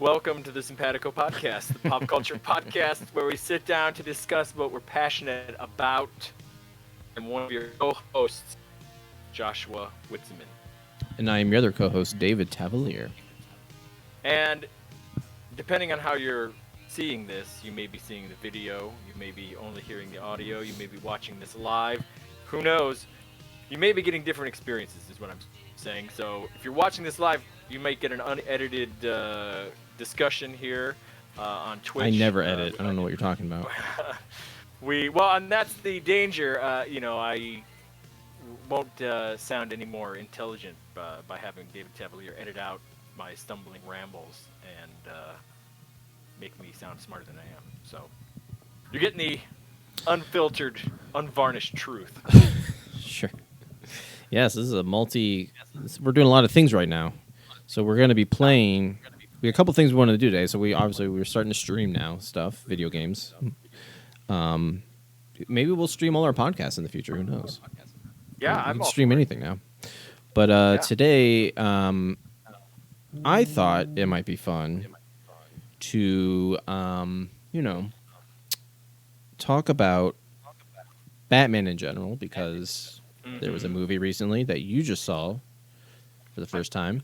Welcome to the Simpatico Podcast, the pop culture podcast where we sit down to discuss what we're passionate about. I'm one of your co-hosts, Joshua Witsaman. And I am your other co-host, David Tavolier. And depending on how you're seeing this, you may be seeing the video, you may be only hearing the audio, you may be watching this live. Who knows? You may be getting different experiences, is what I'm saying. So if you're watching this live, you might get an unedited discussion here on Twitch. I never edit. I don't know what you're talking about. And that's the danger. I won't sound any more intelligent by having David Tavolier edit out my stumbling rambles and make me sound smarter than I am. So you're getting the unfiltered, unvarnished truth. Sure. Yes, this is we're doing a lot of things right now. So we're going to be playing. We have a couple things we wanted to do today. So we're starting to stream now video games. Maybe we'll stream all our podcasts in the future. Who knows? Yeah, I can stream anything now. But today, I thought it might be fun to, talk about Batman in general, because there was a movie recently that you just saw for the first time.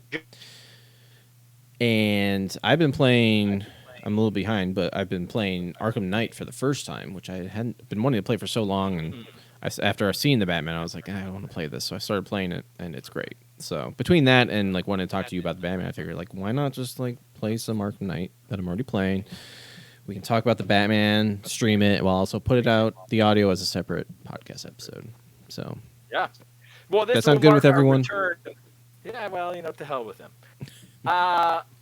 And I've been playing, I'm a little behind, but I've been playing Arkham Knight for the first time, which I hadn't been wanting to play for so long. And after I've seen the Batman, I was like, I want to play this. So I started playing it, and it's great. So between that and wanting to talk to you about the Batman, I figured why not just play some Arkham Knight that I'm already playing. We can talk about the Batman, stream it, while also put it out, the audio as a separate podcast episode. So yeah, well, this that sound good with everyone? Yeah, well, to hell with them.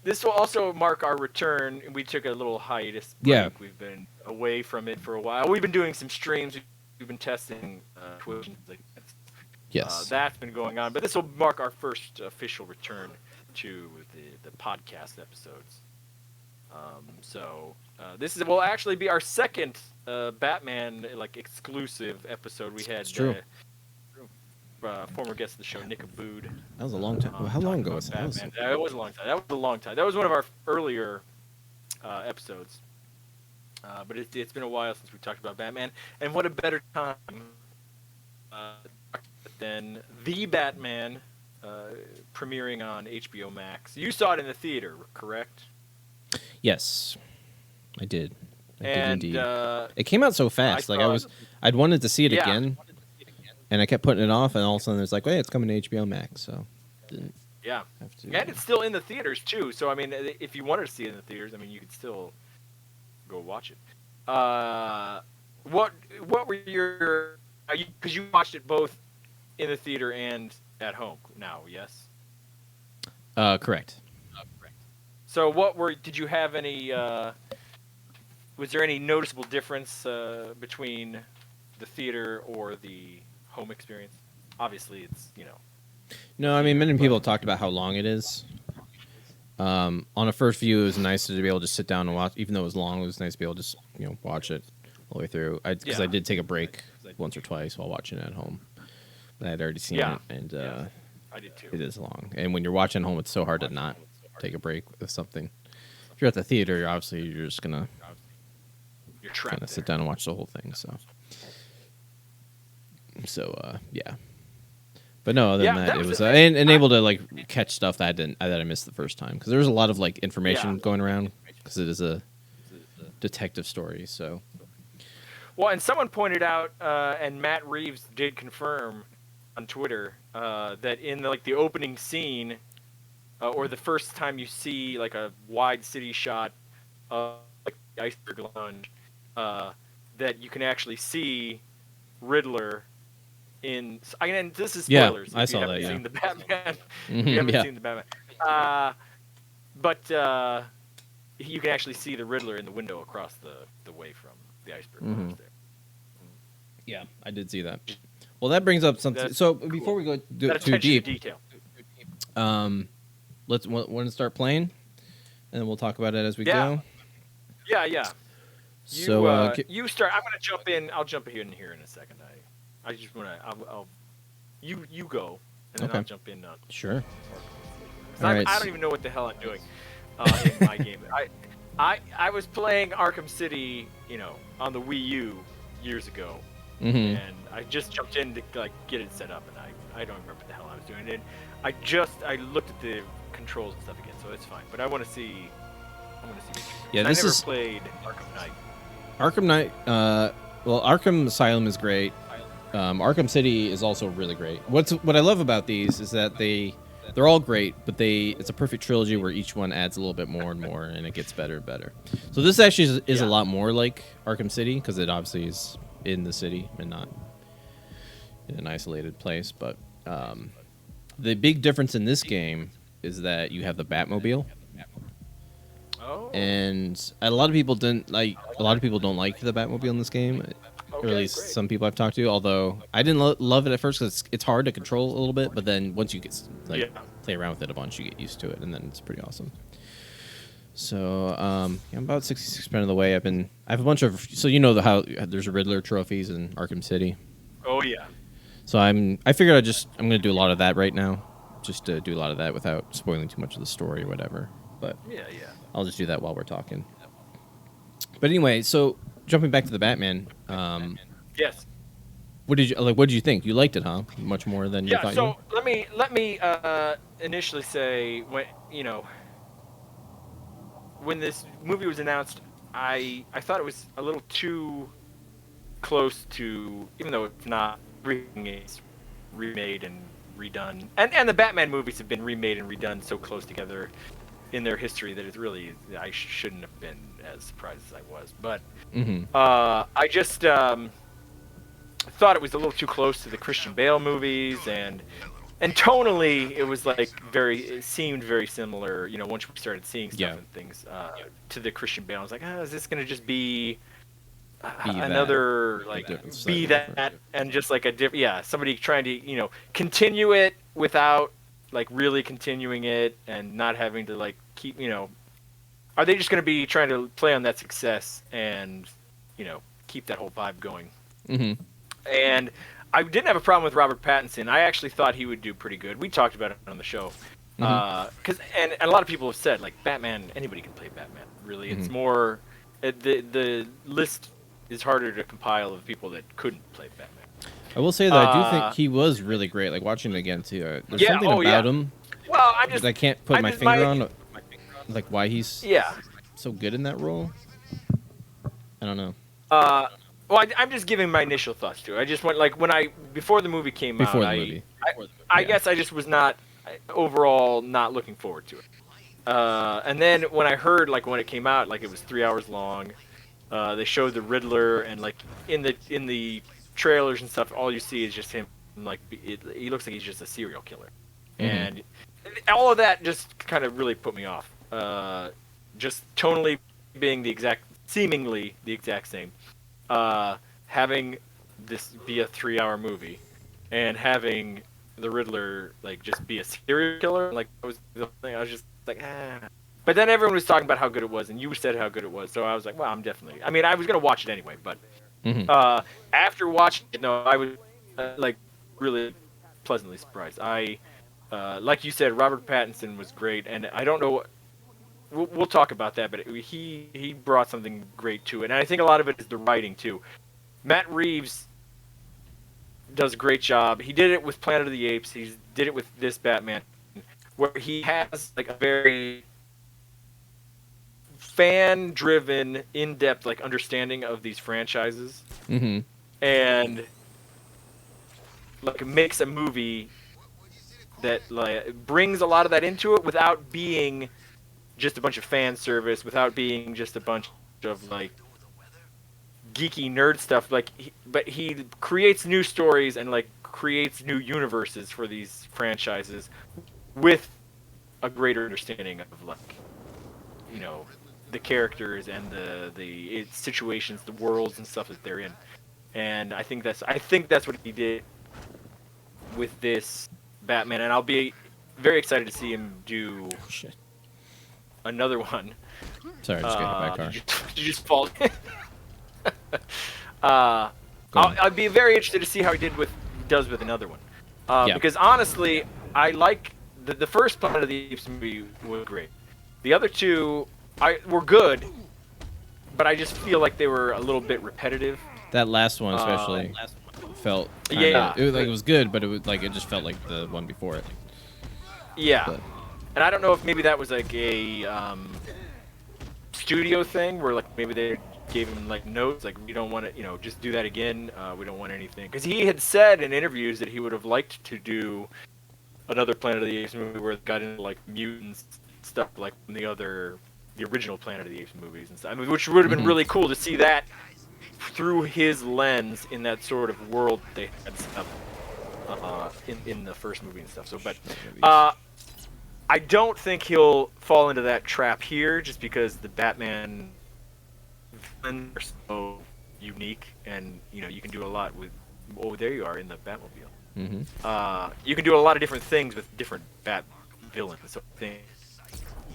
This will also mark our return. We took a little hiatus break. Yeah. We've been away from it for a while. We've been doing some streams. We've been testing Twitch. Yes. That's been going on. But this will mark our first official return to the podcast episodes. This will actually be our second Batman exclusive episode. We had former guest of the show, Nick Abood. That was a long time. How long ago was that? It was a long time. That was one of our earlier episodes. But it's been a while since we talked about Batman. And what a better time than The Batman premiering on HBO Max. You saw it in the theater, correct? Yes, I did. I did indeed. It came out so fast. I'd wanted to see it again. And I kept putting it off, and all of a sudden it's hey, it's coming to HBO Max, so didn't have to. And it's still in the theaters too. So I mean, if you wanted to see it in the theaters, you could still go watch it. What were your? Because you watched it both in the theater and at home now, yes? Correct. So did you have any? Was there any noticeable difference between the theater or the home experience? Obviously, it's No, many people have talked about how long it is. On a first view, it was nice to be able to sit down and watch. Even though it was long, it was nice to be able to just watch it all the way through. Because I did take a break once or twice while watching it at home. But I had already seen it, and I did too. It is long, and when you're watching at home, it's so hard to not take a break with something. If you're at the theater, you're just gonna kind of sit down and watch the whole thing. So yeah. But no, other than that, it was and able to catch stuff that I missed the first time, because there was a lot of information going around, because it is a detective story. So. Well, and someone pointed out, and Matt Reeves did confirm on Twitter, that in the opening scene, or the first time you see a wide city shot of the iceberg lounge, that you can actually see Riddler. And this is spoilers. I saw that. If you haven't seen the Batman, Mm-hmm, you haven't seen the Batman. But you can actually see the Riddler in the window across the way from the iceberg. Mm-hmm. There. Yeah, I did see that. Well, that brings up something. So before we go too deep, detail. let's want to start playing, and then we'll talk about it as we go. Yeah. You start. I'm gonna jump in. I'll jump in here in a second. I just want to. You go, and then I'll jump in. Sure. I don't even know what the hell I'm doing. in my game. I was playing Arkham City, on the Wii U years ago, Mm-hmm. and I just jumped in to like get it set up, and I don't remember what the hell I was doing. And I looked at the controls and stuff again, so it's fine. But I want to see. Yeah, I this never is played Arkham Knight. Arkham Knight. Well, Arkham Asylum is great. Arkham City is also really great. What I love about these is that they're all great, but it's a perfect trilogy where each one adds a little bit more and more, and it gets better and better. So this actually is a lot more like Arkham City because it obviously is in the city and not in an isolated place. But the big difference in this game is that you have the Batmobile. Oh. And a lot of people don't like the Batmobile in this game. Or at least great. some people I've talked to. Although I didn't love it at first because it's hard to control a little bit. But then once you get play around with it a bunch, you get used to it, and then it's pretty awesome. So I'm about 66% of the way. I have a bunch of how there's Riddler trophies in Arkham City. Oh yeah. So I figured I'm gonna do a lot of that right now, just to do a lot of that without spoiling too much of the story or whatever. But Yeah. I'll just do that while we're talking. But anyway, so jumping back to the Batman, Yes. what did you think? You liked it, huh? Much more than you thought. So let me initially say when this movie was announced, I thought it was a little too close to, even though it's not it's remade and redone, and the Batman movies have been remade and redone so close together in their history that I shouldn't have been as surprised as I was. But I just thought it was a little too close to the Christian Bale movies, and tonally it was like it seemed very similar. Once we started seeing stuff and things to the Christian Bale, I was like, is this gonna just be another be that and just like a different somebody trying to continue it without like really continuing it and not having to keep are they just going to be trying to play on that success and keep that whole vibe going? And I didn't have a problem with Robert Pattinson. I actually thought he would do pretty good. We talked about it on the show because and a lot of people have said Batman, anybody can play Batman, really. It's more the list is harder to compile of people that couldn't play Batman. I will say that I do think he was really great. Like watching it again too. There's something about him. Well, I can't put my finger on, like why he's so good in that role. I don't know. Well, I'm just giving my initial thoughts to it. I just went before the movie came out. I guess I just was not overall not looking forward to it. And then when I heard when it came out, it was 3 hours long. They showed the Riddler, and in the trailers and stuff, all you see is just him. He looks like he's just a serial killer, and all of that just kind of really put me off. Just tonally being seemingly the exact same. Having this be a 3-hour movie, and having the Riddler just be a serial killer, that was the thing. I was just like, But then everyone was talking about how good it was, and you said how good it was, so I was like, well, I'm definitely. I mean, I was gonna watch it anyway, but after watching it, no, I was really pleasantly surprised. Like you said, Robert Pattinson was great, and I don't know. We'll talk about that, but he brought something great to it, and I think a lot of it is the writing too. Matt Reeves does a great job. He did it with Planet of the Apes. He did it with this Batman, where he has a very fan-driven, in-depth understanding of these franchises, and makes a movie that brings a lot of that into it without being just a bunch of fan service, without being just a bunch of geeky nerd stuff. But he creates new stories and creates new universes for these franchises with a greater understanding of the characters and the situations, the worlds and stuff that they're in. And I think that's what he did with this Batman, and I'll be very excited to see him do another one. Sorry, I just got hit by a car. Did you just fall? I'd be very interested to see how he does with another one. Because honestly, I like the first Planet of the Apes movie was great. The other two were good, but I just feel like they were a little bit repetitive. That last one especially felt yeah. It was good, but it just felt like the one before it. Yeah. But, and I don't know if maybe that was like a studio thing where like maybe they gave him like notes like we don't want to just do that again. We don't want anything because he had said in interviews that he would have liked to do another Planet of the Apes movie where it got into like mutants stuff like from the original Planet of the Apes movies and stuff. I mean, which would have been really cool to see that through his lens in that sort of world they had set up in the first movie and stuff. So, but I don't think he'll fall into that trap here, just because the Batman villains are so unique, and you can do a lot with. Oh, there you are in the Batmobile. mm-hmm. You can do a lot of different things with different Bat villains. So I think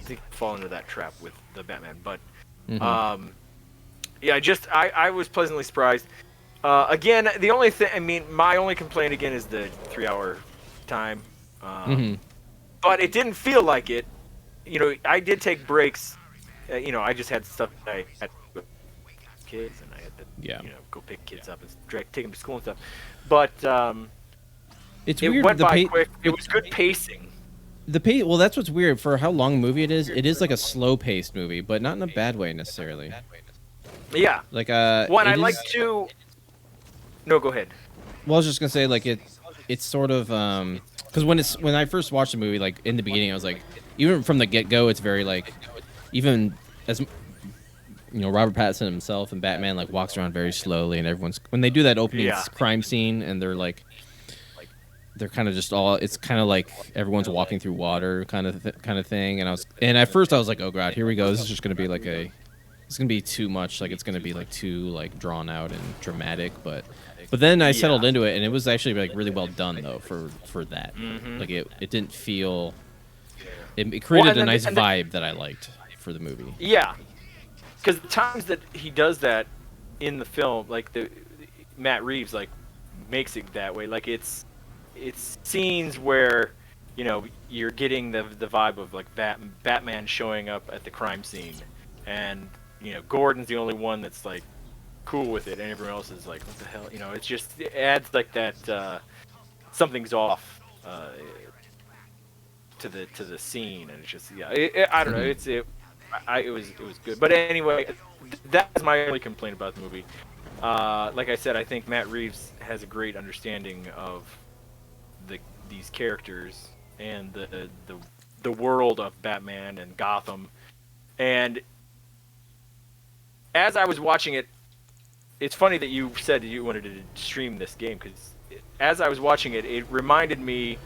he'll fall into that trap with the Batman. But yeah, I was pleasantly surprised. Again, the only thing, my only complaint again is the 3-hour time. But it didn't feel like it. I did take breaks. I just had stuff that I had with kids, and I had to, go pick kids up and take them to school and stuff. But it's it weird. went by quick. It was good pacing. Well, that's what's weird. For how long a movie it is like a slow-paced movie, but not in a bad way necessarily. Yeah. Like One I like to. No, go ahead. Well, I was just gonna say like it's sort of because when I first watched the movie, like in the beginning, I was like, even from the get-go, it's very like, even as Robert Pattinson himself and Batman like walks around very slowly, and when they do that opening crime scene, and they're kind of just it's kind of like everyone's walking through water kind of thing, and at first I was like, oh god, here we go, this is just gonna be like it's gonna be too much, like it's gonna be like too like drawn out and dramatic, but then I settled into it, and it was actually like really well done though for that. Like it didn't feel it created a nice vibe that I liked for the movie. Yeah, because the times that he does that in the film, like Matt Reeves like makes it that way. Like it's scenes where you're getting the vibe of like Batman showing up at the crime scene, and Gordon's the only one that's like cool with it, and everyone else is like, what the hell? It adds like that something's off to the scene, and it's just I don't know. It was good, but anyway, that's my only complaint about the movie. Like I said, I think Matt Reeves has a great understanding of these characters and the world of Batman and Gotham, and as I was watching it, it's funny that you said that you wanted to stream this game, because as I was watching it, it reminded me,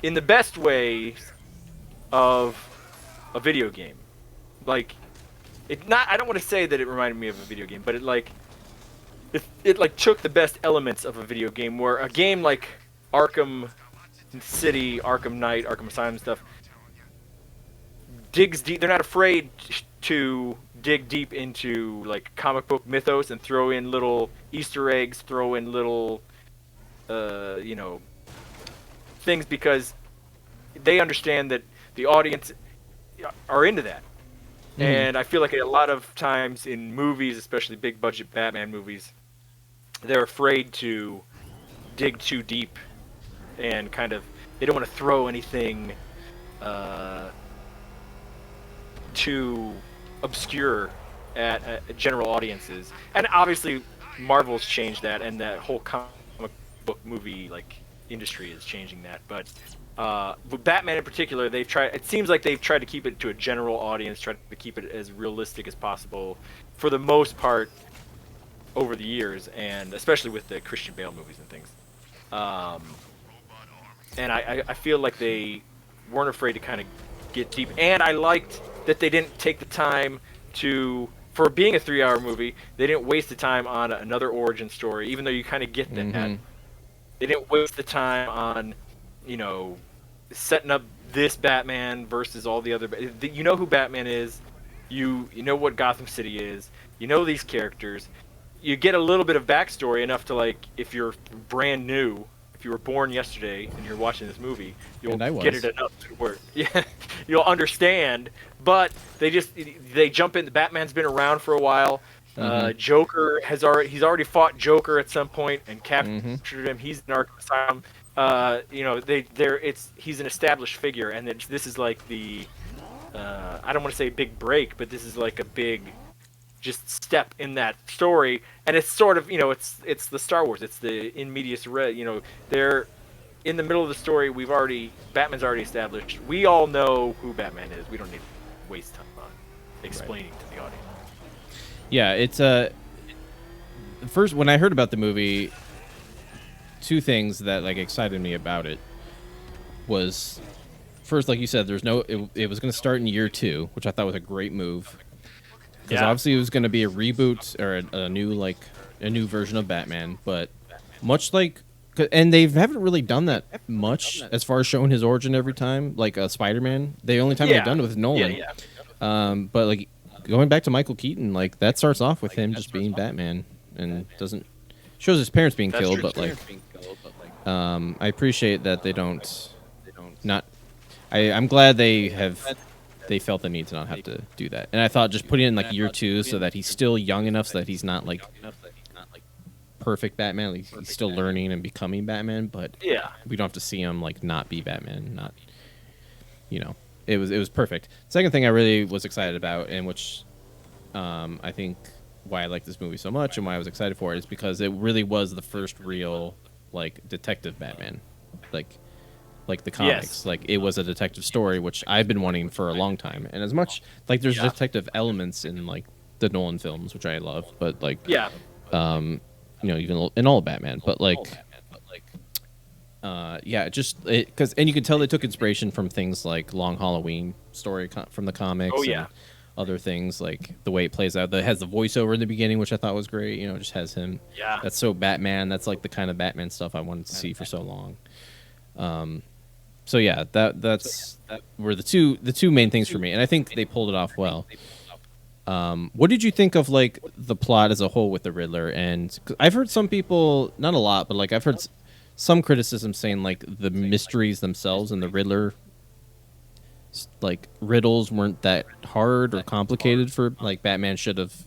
in the best way, of a video game. Like, I don't want to say that it reminded me of a video game, but it took the best elements of a video game, where a game like Arkham City, Arkham Knight, Arkham Asylum stuff digs deep. They're not afraid to dig deep into like comic book mythos and throw in little Easter eggs, throw in little things, because they understand that the audience are into that. And I feel like a lot of times in movies, especially big budget Batman movies, they're afraid to dig too deep, and they don't want to throw anything too obscure at general audiences. And obviously Marvel's changed that, and that whole comic book movie industry is changing that. But Batman in particular, it seems like they've tried to keep it to a general audience, tried to keep it as realistic as possible for the most part over the years, and especially with the Christian Bale movies and things. And I feel like they weren't afraid to kind of get deep. And I liked that they didn't take the time for being a 3-hour movie, they didn't waste the time on another origin story, even though you kind of get that. They didn't waste the time on, setting up this Batman versus all the other. You know who Batman is. You know what Gotham City is. You know these characters. You get a little bit of backstory, enough to if you're brand new, if you were born yesterday and you're watching this movie, you'll get it enough to work. Yeah, you'll understand. But they jump in. Batman's been around for a while. Joker he's already fought Joker at some point and captured him. He's in Arkham Asylum. He's an established figure, and this is like the I don't want to say big break, but this is like a big just step in that story. And it's sort of it's the Star Wars. It's the in medias res. They're in the middle of the story. Batman's already established. We all know who Batman is. We don't need to waste time on explaining to the audience. Yeah, it's first when I heard about the movie, two things that like excited me about it was first, like you said, it was going to start in year 2, which I thought was a great move because obviously it was going to be a reboot or a new version of Batman, but much like and they haven't really done that much as far as showing his origin every time, like Spider-Man. The only time they've done it with Nolan, but like. Going back to Michael Keaton, like that starts off with him just being Batman, and shows his parents being killed. But like, I appreciate that they don't. I'm glad they felt the need to not have to do that. And I thought just putting it in like year 2 so that he's still young enough so that he's not like perfect Batman. Like, he's still learning and becoming Batman, but we don't have to see him like not be Batman. It was perfect. Second thing I really was excited about, and which I think why I like this movie so much and why I was excited for it, is because it really was the first real like detective Batman, like the comics. Yes. Like it was a detective story, which I've been wanting for a long time. And as much like there's detective elements in like the Nolan films, which I love, but like even in all Batman, but like. Because you can tell they took inspiration from things like Long Halloween story from the comics. And other things like the way it plays out. That has the voiceover in the beginning, which I thought was great. Just has him. Yeah. That's so Batman. That's like the kind of Batman stuff I wanted to see for so long. So yeah, that were the two main things for me, and I think they pulled it off well. What did you think of like the plot as a whole with the Riddler? And 'cause I've heard some people, not a lot, but like I've heard some criticism saying like the mysteries themselves and the Riddler like riddles weren't that hard or complicated for like Batman should have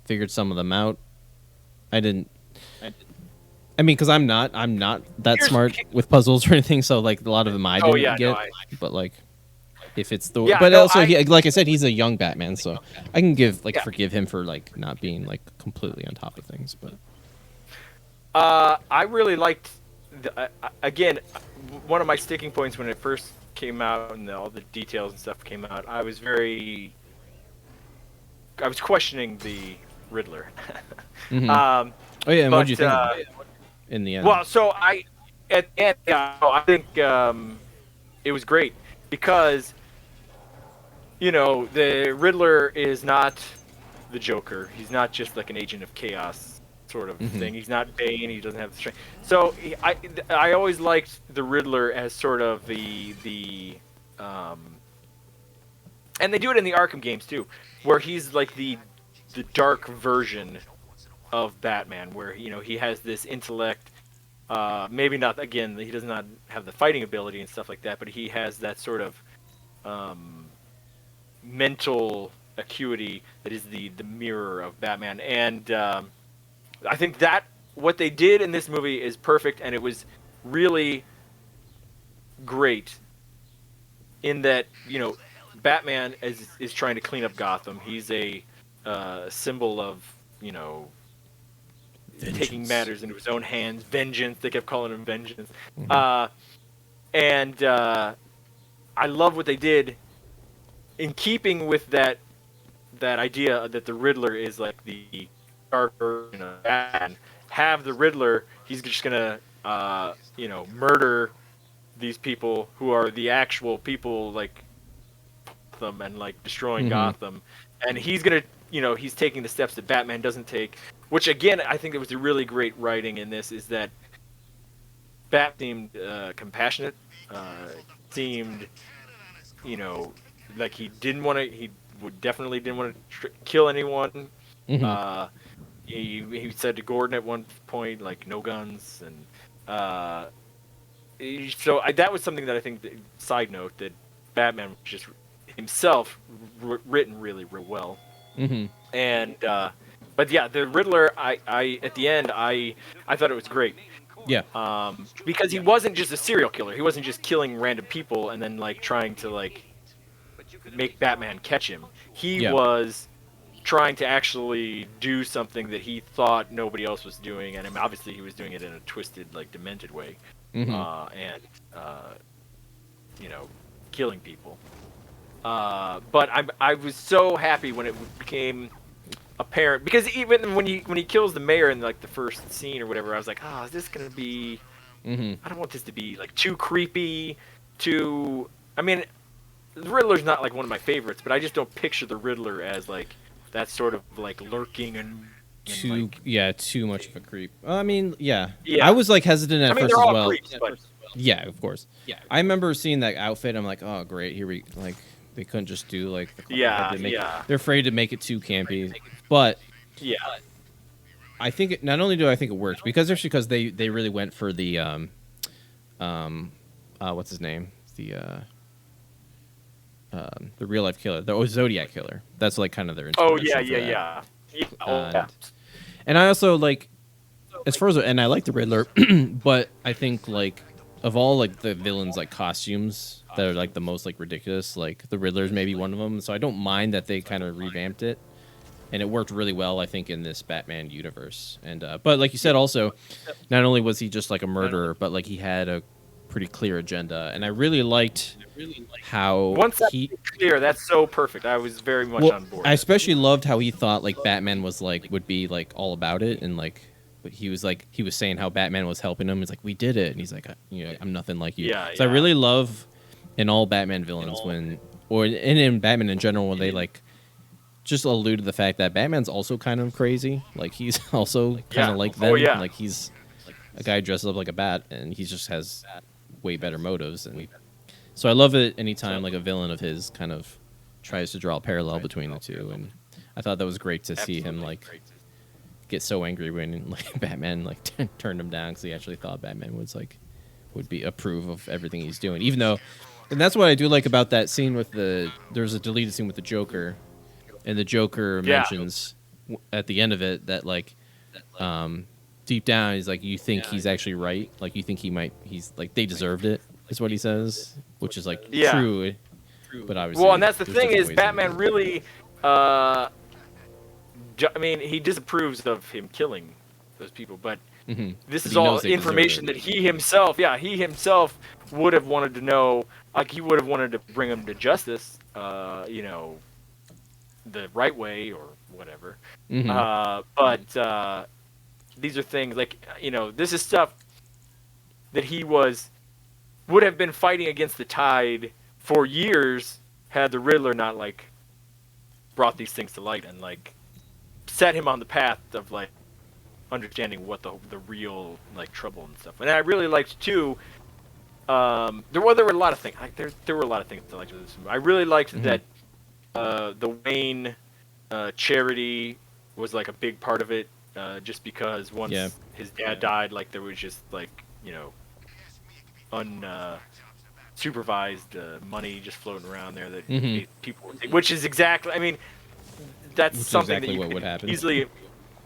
figured some of them out. I mean, because I'm not that smart with puzzles or anything, so like a lot of them I didn't get. But like if it's like I said, he's a young Batman, so I can forgive him for like not being like completely on top of things. But I really liked. Again, one of my sticking points when it first came out and all the details and stuff came out, I was questioning the Riddler. And what did you think about it in the end? Well, so I think it was great because the Riddler is not the Joker. He's not just like an agent of chaos sort of thing. He's not Bane. He doesn't have the strength. So I always liked the Riddler as sort of the and they do it in the Arkham games too, where he's like the dark version of Batman, where he has this intellect. Maybe not again. He does not have the fighting ability and stuff like that, but he has that sort of mental acuity that is the mirror of Batman. And I think that what they did in this movie is perfect, and it was really great in that, Batman is trying to clean up Gotham. He's a symbol of, vengeance. Taking matters into his own hands. Vengeance. They kept calling him Vengeance. And I love what they did in keeping with that idea that the Riddler is like the dark version of Batman. Have the Riddler, he's just gonna murder these people who are the actual people, like them, and like destroying Gotham, and he's gonna he's taking the steps that Batman doesn't take, which again I think it was a really great writing in this, is that Bat seemed compassionate, seemed like he definitely didn't want to kill anyone. He said to Gordon at one point, like, no guns, and that was something that I think. Side note that Batman was just himself written really, really well. Mm-hmm. And but yeah, the Riddler. I at the end I thought it was great. Yeah. Because he wasn't just a serial killer. He wasn't just killing random people and then like trying to like make Batman catch him. He was trying to actually do something that he thought nobody else was doing, and obviously he was doing it in a twisted, like demented way, and killing people. But I was so happy when it became apparent, because even when he kills the mayor in like the first scene or whatever, I was like, is this gonna be? I don't want this to be like too creepy. I mean, the Riddler's not like one of my favorites, but I just don't picture the Riddler as like that sort of like lurking and too much of a creep. I mean, yeah. I was like hesitant at first they're all as well. Creeps, but... Yeah, of course. Yeah, I remember seeing that outfit. I'm like, oh great, here we like. They couldn't just do like the they're afraid to make it too campy, but I think not only do I think it worked because they really went for the what's his name, the real life killer, the Zodiac killer. That's like kind of their yeah. And I also like, as far as, and I like the Riddler, but I think like of all like the villains like costumes that are like the most like ridiculous, like the Riddler's maybe one of them. So I don't mind that they kind of revamped it, and it worked really well I think in this Batman universe. And but like you said, also not only was he just like a murderer, but like he had a pretty clear agenda, and I really liked how once that's clear, that's so perfect. I was very much on board. I especially loved how he thought like Batman was like would be like all about it, and like he was saying how Batman was helping him. He's like, we did it, and he's like, I'm nothing like you. So I really love in all Batman villains in Batman in general when they like just allude to the fact that Batman's also kind of crazy. Like he's also kind of like them. Like he's a guy dressed up like a bat, and he just has way better motives. And so I love it anytime like a villain of his kind of tries to draw a parallel between the two. And I thought that was great to see him like get so angry when like Batman like turned him down because he actually thought Batman would be approve of everything he's doing. Even though, and that's what I do like about that scene with there's a deleted scene with the Joker, and the Joker mentions at the end of it that like deep down he's like, you think he's actually right, like you think he's like they deserved it is what he says, which is like true, but obviously and that's the thing is Batman really I mean, he disapproves of him killing those people, but this is all information that he himself would have wanted to know. Like, he would have wanted to bring him to justice, the right way or whatever. But these are things like, this is stuff that he would have been fighting against the tide for years had the Riddler not like brought these things to light and like set him on the path of like understanding what the real like trouble and stuff. And I really liked too. There were a lot of things. There were a lot of things I liked with this movie. I really liked that the Wayne charity was like a big part of it. Just because once his dad died, like there was just like unsupervised money just floating around there that people would take, which is exactly. I mean, that's something exactly that you what would happen. Easily.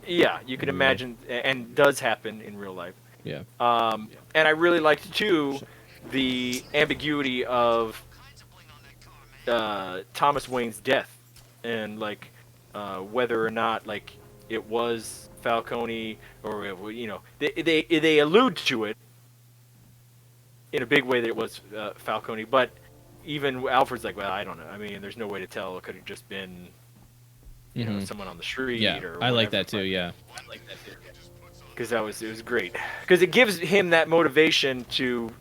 Yeah, you can imagine, and does happen in real life. Yeah. And I really liked too the ambiguity of Thomas Wayne's death, and like whether or not like it was Falcone or they allude to it in a big way that it was Falcone, but even Alfred's like, well, I don't know. I mean, there's no way to tell. It could have just been someone on the street. Yeah, or whatever. I like that too. Yeah, because it was great because it gives him that motivation to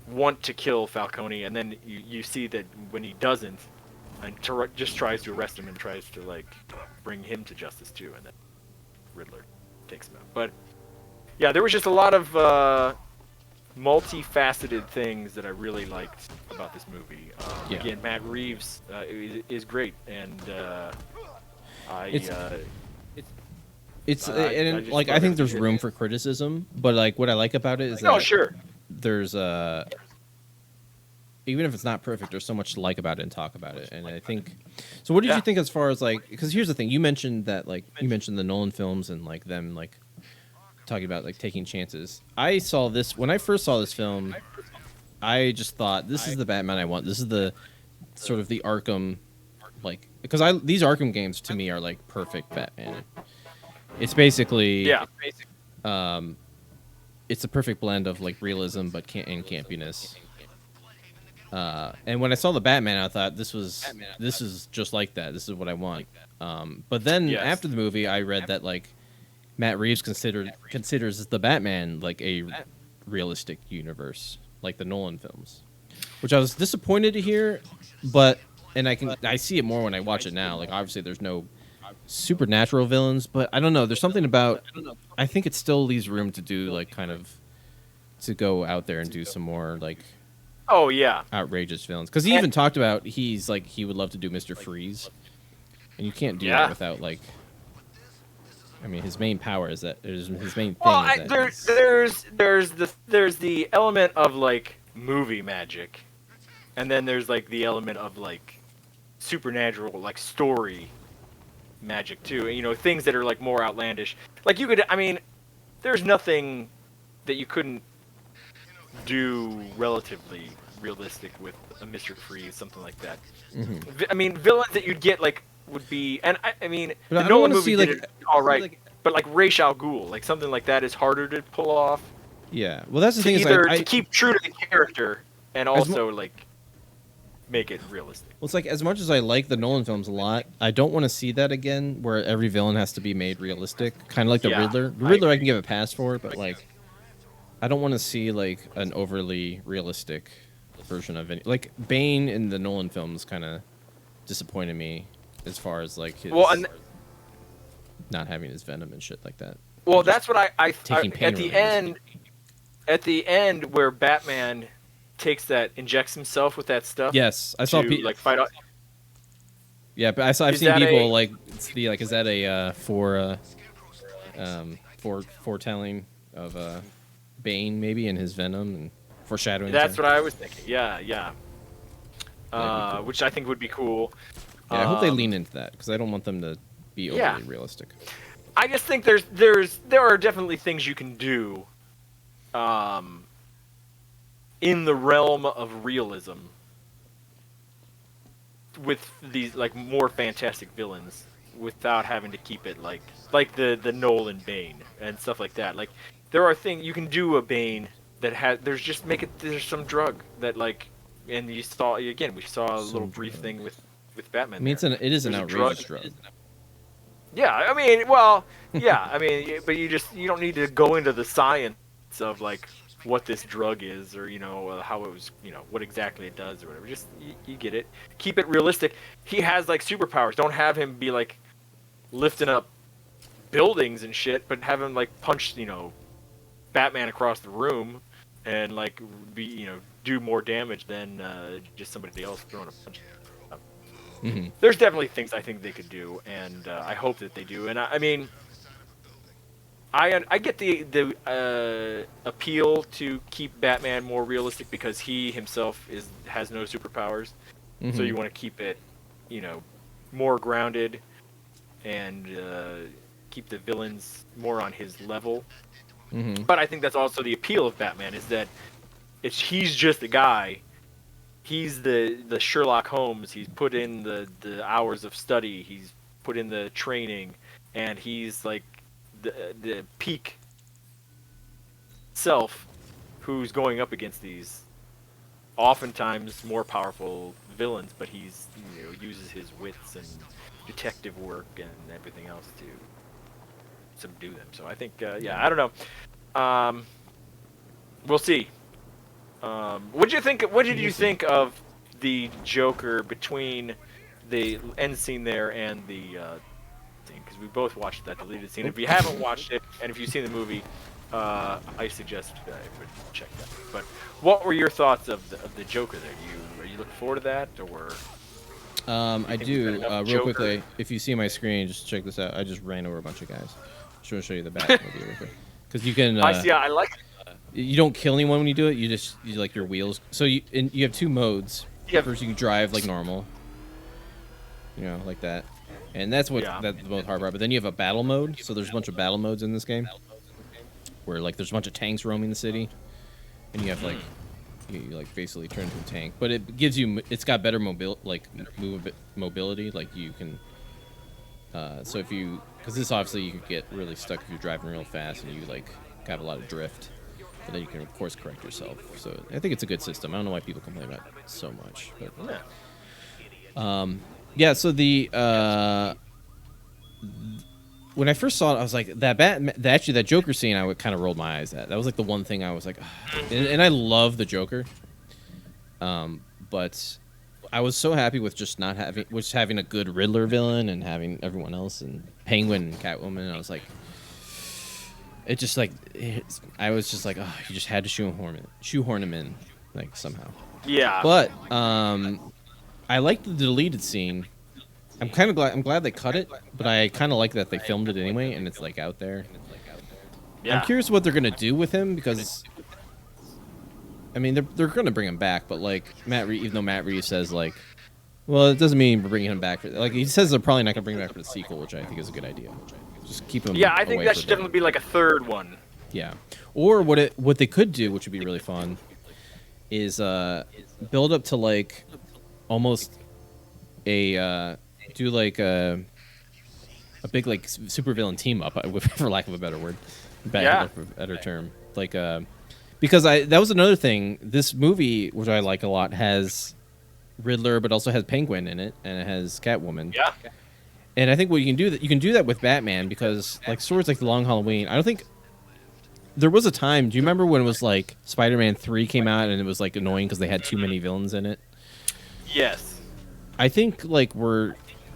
want to kill Falcone, and then you see that when he doesn't, and just tries to arrest him and tries to like bring him to justice too, and then Riddler takes him out. But yeah, there was just a lot of multifaceted things that I really liked about this movie. Again, Matt Reeves is great, and I think there's room for criticism, but like what I like about it is that sure. there's even if it's not perfect, there's so much to like about it and talk about it. And I think so. What did you think as far as like? Because here's the thing: you mentioned that you mentioned the Nolan films and like them like talking about like taking chances. I saw this when I first saw this film. I just thought this is the Batman I want. This is the sort of the Arkham, like because these Arkham games to me are like perfect Batman. It's basically it's a perfect blend of like realism but and campiness. And when I saw the Batman, I thought this is just like that. This is what I want. But then after the movie, I read that like Matt Reeves considers the Batman like a realistic universe, like the Nolan films, which I was disappointed to hear. But I see it more when I watch it now. Like obviously, there's no supernatural villains, but I don't know. There's something about. I think it still leaves room to do like kind of to go out there and do some more like. Oh yeah, outrageous villains. Because he even talked about he would love to do Mr. Freeze, and you can't do that without like. I mean, his main power is that his main thing. Well, there's the element of like movie magic, and then there's like the element of like supernatural like story magic too. You know, things that are like more outlandish. Like you could, I mean, there's nothing that you couldn't do relatively realistic with a Mr. Freeze, something like that. Mm-hmm. I mean, villains that you'd get like would be, and I mean, but the Nolan movie did it all right, but like Ra's al Ghul, like something like that is harder to pull off. Yeah, well, that's the thing either is to keep true to the character and also like make it realistic. Well, it's like as much as I like the Nolan films a lot, I don't want to see that again, where every villain has to be made realistic, kind of like the Riddler. The Riddler I can give a pass for, but like. I don't want to see like an overly realistic version of it. Like Bane in the Nolan films kind of disappointed me as far as like his not having his venom and shit like that. Well, that's what I at the end where Batman injects himself with that stuff. Yes, I saw people like fight off. Yeah, but I've seen people like be like, is that a foretelling of Bane maybe in his venom and foreshadowing? That's what I was thinking. Yeah. Cool. Which I think would be cool. Yeah, I hope they lean into that because I don't want them to be overly realistic. I just think there are definitely things you can do, in the realm of realism with these like more fantastic villains without having to keep it like the Nolan Bane and stuff like that. Like there are things you can do a Bane that has there's some drug that like, and we saw a little brief thing with Batman. I mean, it is an outrageous drug. Yeah, I mean, well, yeah, I mean, but you don't need to go into the science of like what this drug is or how it was, what exactly it does or whatever. Just you get it. Keep it realistic. He has like superpowers. Don't have him be like lifting up buildings and shit, but have him like punch Batman across the room and like be do more damage than just somebody else throwing a punch. Mm-hmm. There's definitely things I think they could do, and I hope that they do. And I mean, I get the appeal to keep Batman more realistic because he himself has no superpowers, so you want to keep it, more grounded, and keep the villains more on his level. Mm-hmm. But I think that's also the appeal of Batman is that he's just a guy. He's the Sherlock Holmes. He's put in the hours of study. He's put in the training, and he's like the peak self who's going up against these oftentimes more powerful villains, but he's uses his wits and detective work and everything else to subdue them. So I think I don't know. We'll see. What did you think of the Joker between the end scene there and the scene? Because we both watched that deleted scene. If you haven't watched it, and if you've seen the movie, I suggest check that. But what were your thoughts of the Joker there? Are you looking forward to that, or? I do. Real quickly, if you see my screen, just check this out. I just ran over a bunch of guys. Just want to show you the Batmobile real quick. Because you can. I see. I like. you don't kill anyone when you do it. You like your wheels. So you have two modes. Yep. First, you drive like normal, like that, and that's that's the most hard part. But then you have a battle mode. So there's a bunch of battle modes in this game, where like there's a bunch of tanks roaming the city, and you have like you like basically turn into a tank. But it gives you it's got better mobility. Like you can. So if you because this obviously you could get really stuck if you're driving real fast and you like have a lot of drift. But then you can, of course, correct yourself. So I think it's a good system. I don't know why people complain about it so much. But so when I first saw it, I was like, that Joker scene, I would kind of rolled my eyes at. That was like the one thing I was like, and I love the Joker. But I was so happy with just having a good Riddler villain and having everyone else and Penguin and Catwoman. And I was like. It just like I was just like, oh, you just had to shoehorn him in, like somehow. Yeah. But I like the deleted scene. I'm glad they cut it, but I kind of like that they filmed it anyway, and it's like out there. Yeah. I'm curious what they're gonna do with him because, I mean, they're gonna bring him back, but like even though Matt Reeves says like, well, it doesn't mean we're bringing him back he says they're probably not gonna bring him back for the sequel, which I think is a good idea. Just keep him. Yeah, I think that should definitely be like a third one. Yeah, or what they could do, which would be really fun, is build up to like almost a big like supervillain team up, for lack of a better word, better term, like because that was another thing. This movie, which I like a lot, has Riddler, but also has Penguin in it, and it has Catwoman. Yeah. And I think what you can do that with Batman because like stories like The Long Halloween, I don't think there was a time. Do you remember when it was like Spider-Man 3 came out and it was like annoying because they had too many villains in it? Yes. I think like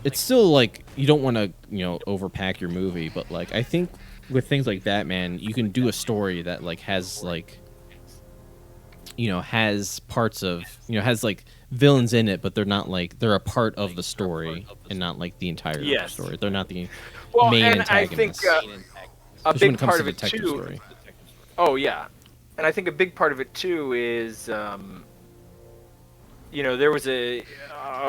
it's still like you don't want to overpack your movie, but like I think with things like Batman, you can do a story that like has like has parts of has like villains in it, but they're not like they're a part of the story and not like the entire story. They're not the main antagonist. I think a big part of it too. Story. Oh yeah, and I think a big part of it too is there was a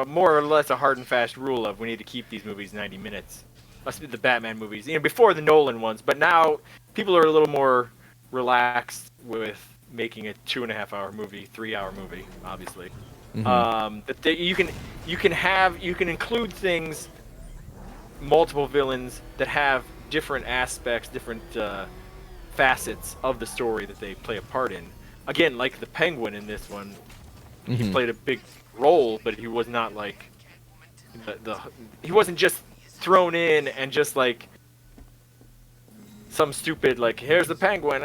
more or less a hard and fast rule of we need to keep these movies 90 minutes. The Batman movies, before the Nolan ones, but now people are a little more relaxed with making a 2.5-hour movie, 3-hour movie, obviously. That you can include things, multiple villains that have different aspects, different facets of the story that they play a part in. Again, like the Penguin in this one, he played a big role, but he was not like he wasn't just thrown in and just like some stupid like here's the Penguin.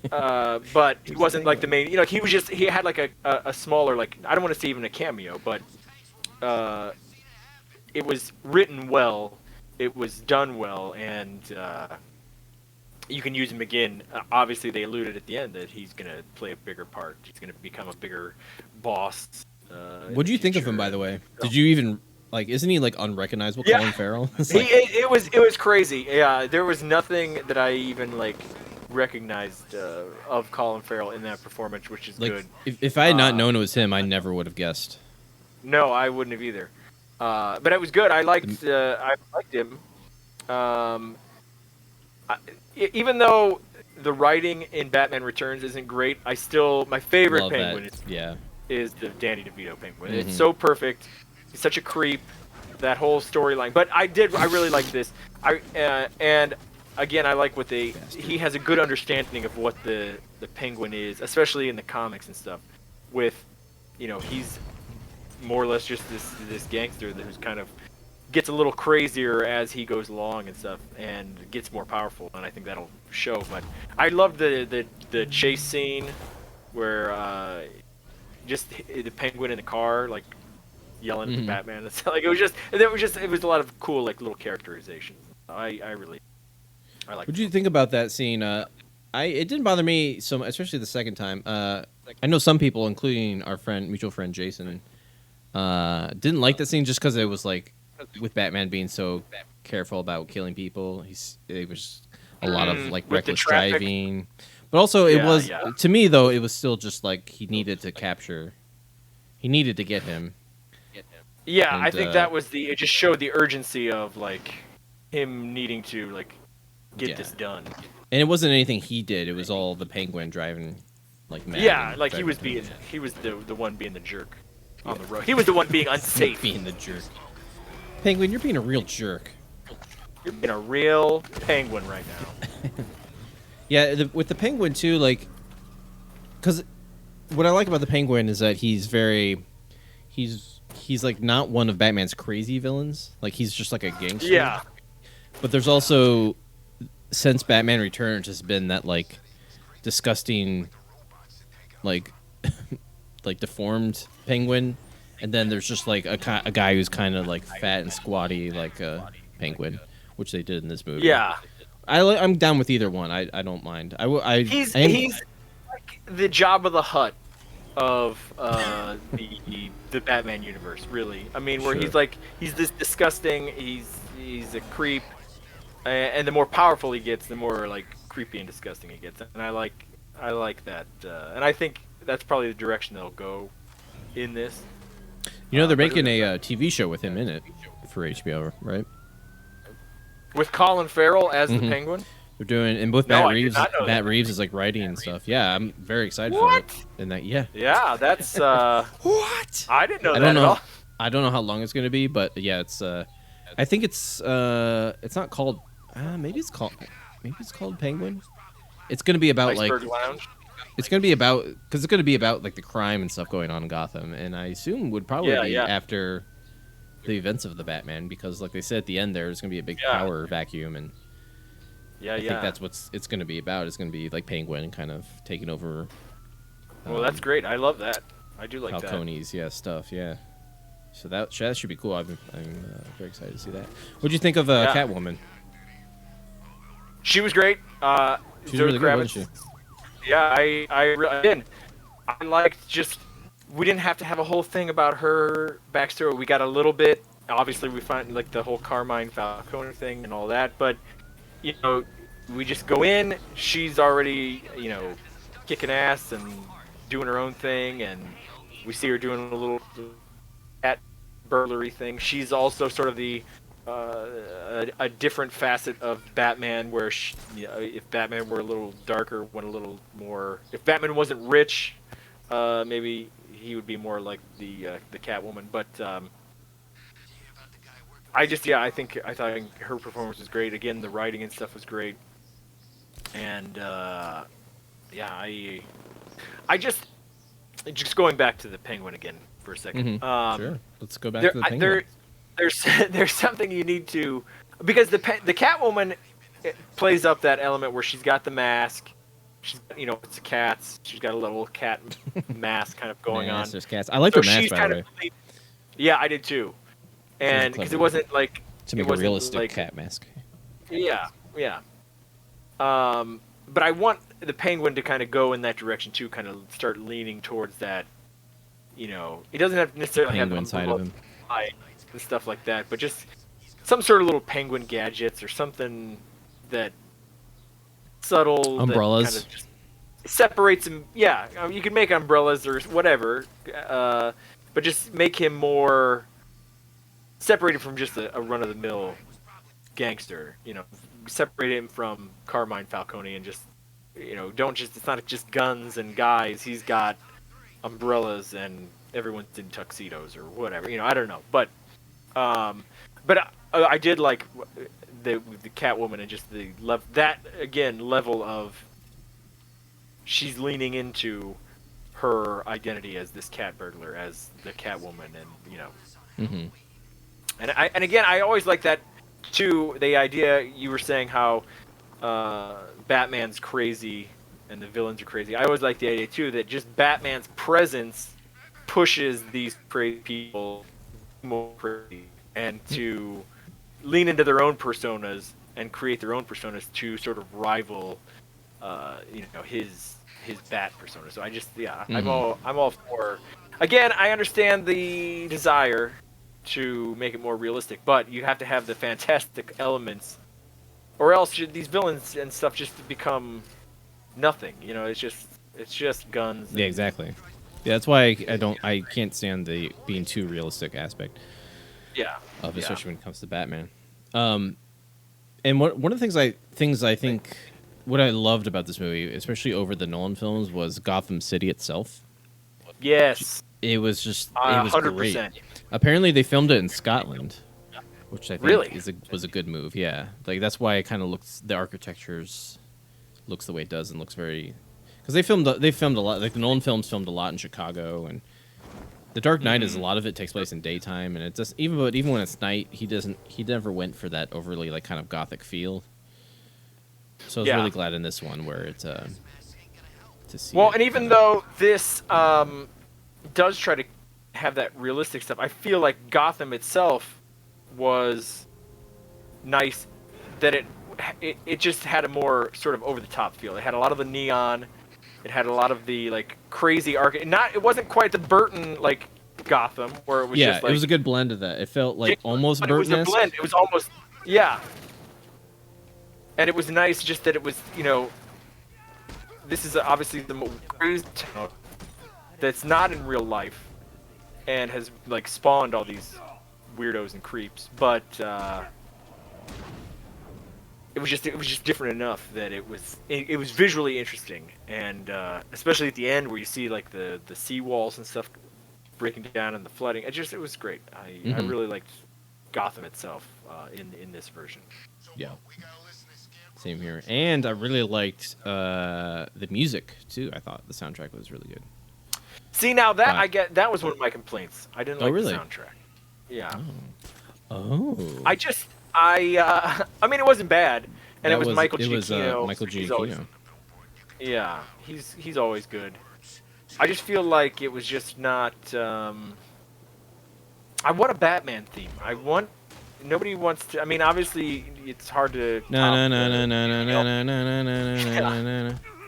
But he wasn't like the main. He had like a smaller like I don't want to say even a cameo, but it was written well, it was done well, and you can use him again. Obviously, they alluded at the end that he's gonna play a bigger part. He's gonna become a bigger boss. What do you think of him, by the way? Did you even like? Isn't he like unrecognizable? Yeah. Colin Farrell. It was crazy. Yeah, there was nothing that I even like recognized of Colin Farrell in that performance, which is like, good. If I had not known it was him, I never would have guessed. No, I wouldn't have either. But it was good. I liked him. Even though the writing in Batman Returns isn't great, my favorite Penguin is the Danny DeVito Penguin. It's so perfect. He's such a creep. That whole storyline. But I really like this. And again, I like he has a good understanding of what the Penguin is, especially in the comics and stuff. With, he's more or less just this gangster that who's kind of gets a little crazier as he goes along and stuff, and gets more powerful. And I think that'll show. But I love the chase scene where just the Penguin in the car, like yelling at Batman. It's like it was a lot of cool like little characterization. I like. What do you think about that scene? It didn't bother me so much, especially the second time. I know some people, including our mutual friend Jason, didn't like that scene just because it was like with Batman being so careful about killing people. It was a lot of like reckless driving. But also, it Yeah, was yeah. to me though. It was still just like he needed to get him. Yeah, And, I think that was it just showed the urgency of like him needing to like get this done. And it wasn't anything he did. It was all the Penguin driving, like mad. Yeah, like he was the one being the jerk on the road. He was the one being unsafe. Being the jerk. Penguin, you're being a real jerk. You're being a real penguin right now. Yeah, with the Penguin too, like, because what I like about the Penguin is that he's like not one of Batman's crazy villains. Like he's just like a gangster. Yeah. But there's also, since Batman Returns, has been that like disgusting, like, like deformed Penguin, and then there's just like a guy who's kind of like fat and squatty like a Penguin, which they did in this movie. Yeah. I'm down with either one. I don't mind. He's like the Jabba the Hutt of the Batman universe, really. I mean, where he's this disgusting. He's a creep, and the more powerful he gets, the more like creepy and disgusting he gets. And I like that, and I think that's probably the direction they'll go in this. You know, they're making a TV show with him in it for HBO, right? With Colin Farrell as the Penguin. They're doing, and both Matt Reeves. Matt Reeves is like writing and stuff. Yeah, I'm very excited for it. And that, yeah. Yeah, that's what? I didn't know that at all. I don't know how long it's going to be, but yeah, it's. I think it's not called. Maybe it's called Penguin. It's going to be about Iceberg Lounge. It's going to be about because it's going to be about like the crime and stuff going on in Gotham, and I assume would probably be after the events of the Batman, because like they said at the end there's going to be a big power vacuum, and I think that's what it's going to be about. It's going to be like Penguin kind of taking over. Well, that's great. I love that. I do like Falcone's stuff. Yeah. So that should be cool. I'm very excited to see that. What'd you think of Catwoman? She was great. She's really good, wasn't she? Yeah, I liked just we didn't have to have a whole thing about her backstory. We got a little bit. Obviously, we find like the whole Carmine Falcone thing and all that, but you know, we just go in. She's already kicking ass and doing her own thing, and we see her doing a little cat burglary thing. She's also sort of the a different facet of Batman, where if Batman were a little darker, went a little more. If Batman wasn't rich, maybe he would be more like the Catwoman. But I thought her performance was great. Again, the writing and stuff was great, and I just going back to the Penguin again for a second. Sure, let's go back to the Penguin. There's something you need to, because the Catwoman plays up that element where she's got the mask. She's it's a cat's. She's got a little cat mask kind of going on. There's cats. I like her mask, by the way. Yeah, I did too. And because it wasn't like to make a realistic cat mask. Yeah. But I want the Penguin to kind of go in that direction too, kind of start leaning towards that. He doesn't have to necessarily have the side of him and stuff like that, but just some sort of little Penguin gadgets or something that subtle umbrellas that kind of just separates him. Yeah, you can make umbrellas or whatever, but just make him more separated from just a run-of-the-mill gangster. Separate him from Carmine Falcone and just it's not just guns and guys. He's got umbrellas and everyone's in tuxedos or whatever. I don't know, but I did like the Catwoman and just the level of she's leaning into her identity as this cat burglar, as the Catwoman, and and again, I always like that too. The idea you were saying how Batman's crazy and the villains are crazy. I always like the idea too that just Batman's presence pushes these crazy people more crazy, and to lean into their own personas and create their own personas to sort of rival, his Bat persona. So I just I'm all for. Again, I understand the desire to make it more realistic, but you have to have the fantastic elements, or else these villains and stuff just become nothing. It's just guns. Yeah, exactly. Yeah, that's why I can't stand the being too realistic aspect Yeah. of it, Yeah. especially when it comes to Batman. And one of the things I think what I loved about this movie, especially over the Nolan films, was Gotham City itself. Yes. It was 100%. great. Apparently, they filmed it in Scotland, which I think Really? was a good move. Yeah, like that's why it kind of the architecture's looks the way it does and looks very because they filmed a lot. Like the Nolan films filmed a lot in Chicago, and The Dark Knight is a lot of it takes place in daytime, and it just even when it's night, he never went for that overly like kind of gothic feel. So I was really glad in this one where it's to see. Well, and even though this does try to have that realistic stuff, I feel like Gotham itself was nice. That it just had a more sort of over the top feel. It had a lot of the neon. It had a lot of the like crazy It wasn't quite the Burton like Gotham where it was just like, it was a good blend of that. It felt like almost Burton-esque. It was a blend. It was almost and it was nice just that it was this is obviously the crazy town that's not in real life and has like spawned all these weirdos and creeps, but it was just different enough that it was visually interesting, and especially at the end where you see like the seawalls and stuff breaking down and the flooding. It was great. I really liked Gotham itself in this version. Yeah. Same here. And I really liked the music too. I thought the soundtrack was really good. See, now that that was one of my complaints. I didn't like the soundtrack. Yeah. Oh. I mean, it wasn't bad, and it was Michael Giacchino. Michael Giacchino. Yeah, he's always good. I just feel like it was just not. I want a Batman theme. Nobody wants to. I mean, obviously, it's hard to. No.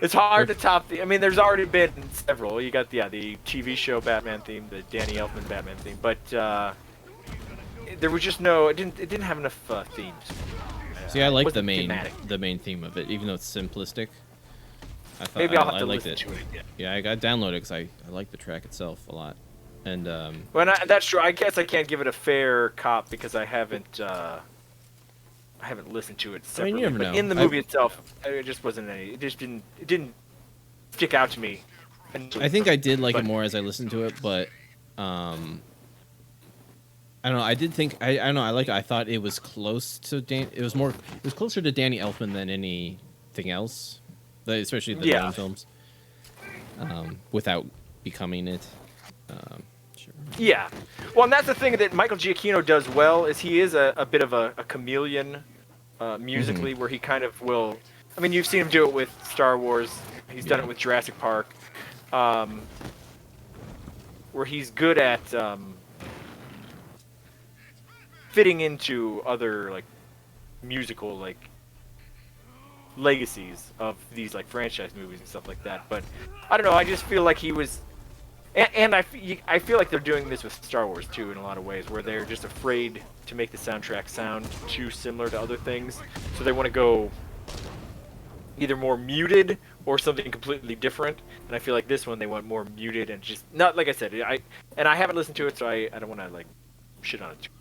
It's hard to top the. I mean, there's already been several. You got the TV show Batman theme, the Danny Elfman Batman theme, but there was just no. It didn't have enough themes. See, I like the main theme of it, even though it's simplistic. Maybe I'll have to listen to it again. Yeah, I got downloaded because I like the track itself a lot, and well, that's true. I guess I can't give it a fair cop because I haven't listened to it separately. I mean, you never know. In the movie itself, it just wasn't any. It didn't stick out to me. I think I did like it more as I listened to it, but I don't know. I did think I don't know. I thought it was close to It was closer to Danny Elfman than anything else, especially the Nolan films. Without becoming it. Sure. Yeah. Well, and that's the thing that Michael Giacchino does well is he is a bit of a chameleon musically, where he kind of will. I mean, you've seen him do it with Star Wars. He's done it with Jurassic Park, where he's good at fitting into other like musical like legacies of these like franchise movies and stuff like that. But I don't know. I just feel like he was, and I feel like they're doing this with Star Wars too in a lot of ways, where they're just afraid to make the soundtrack sound too similar to other things, so they want to go either more muted or something completely different. And I feel like this one they want more muted and just not like I said. I haven't listened to it, so I don't want to like shit on it too.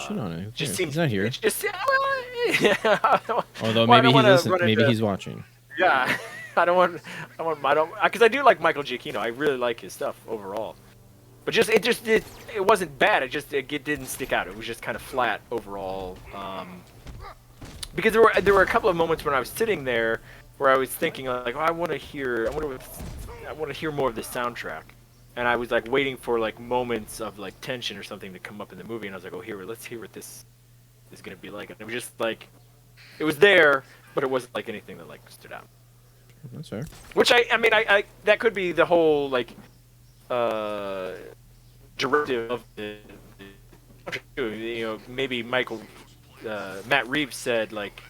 Shit on it. Just seems he's not here. Just, although maybe he's listening. Maybe he's watching. Yeah, because I do like Michael Giacchino. I really like his stuff overall. But it wasn't bad. It didn't stick out. It was just kind of flat overall. Because there were a couple of moments when I was sitting there where I was thinking like, oh, I want to hear more of the soundtrack. And I was like waiting for like moments of like tension or something to come up in the movie, and I was like, "Oh, let's hear what this is gonna be like." And it was just like, it was there, but it wasn't like anything that like stood out. That's fair. Which I mean, that could be the whole like directive of the maybe Matt Reeves said like,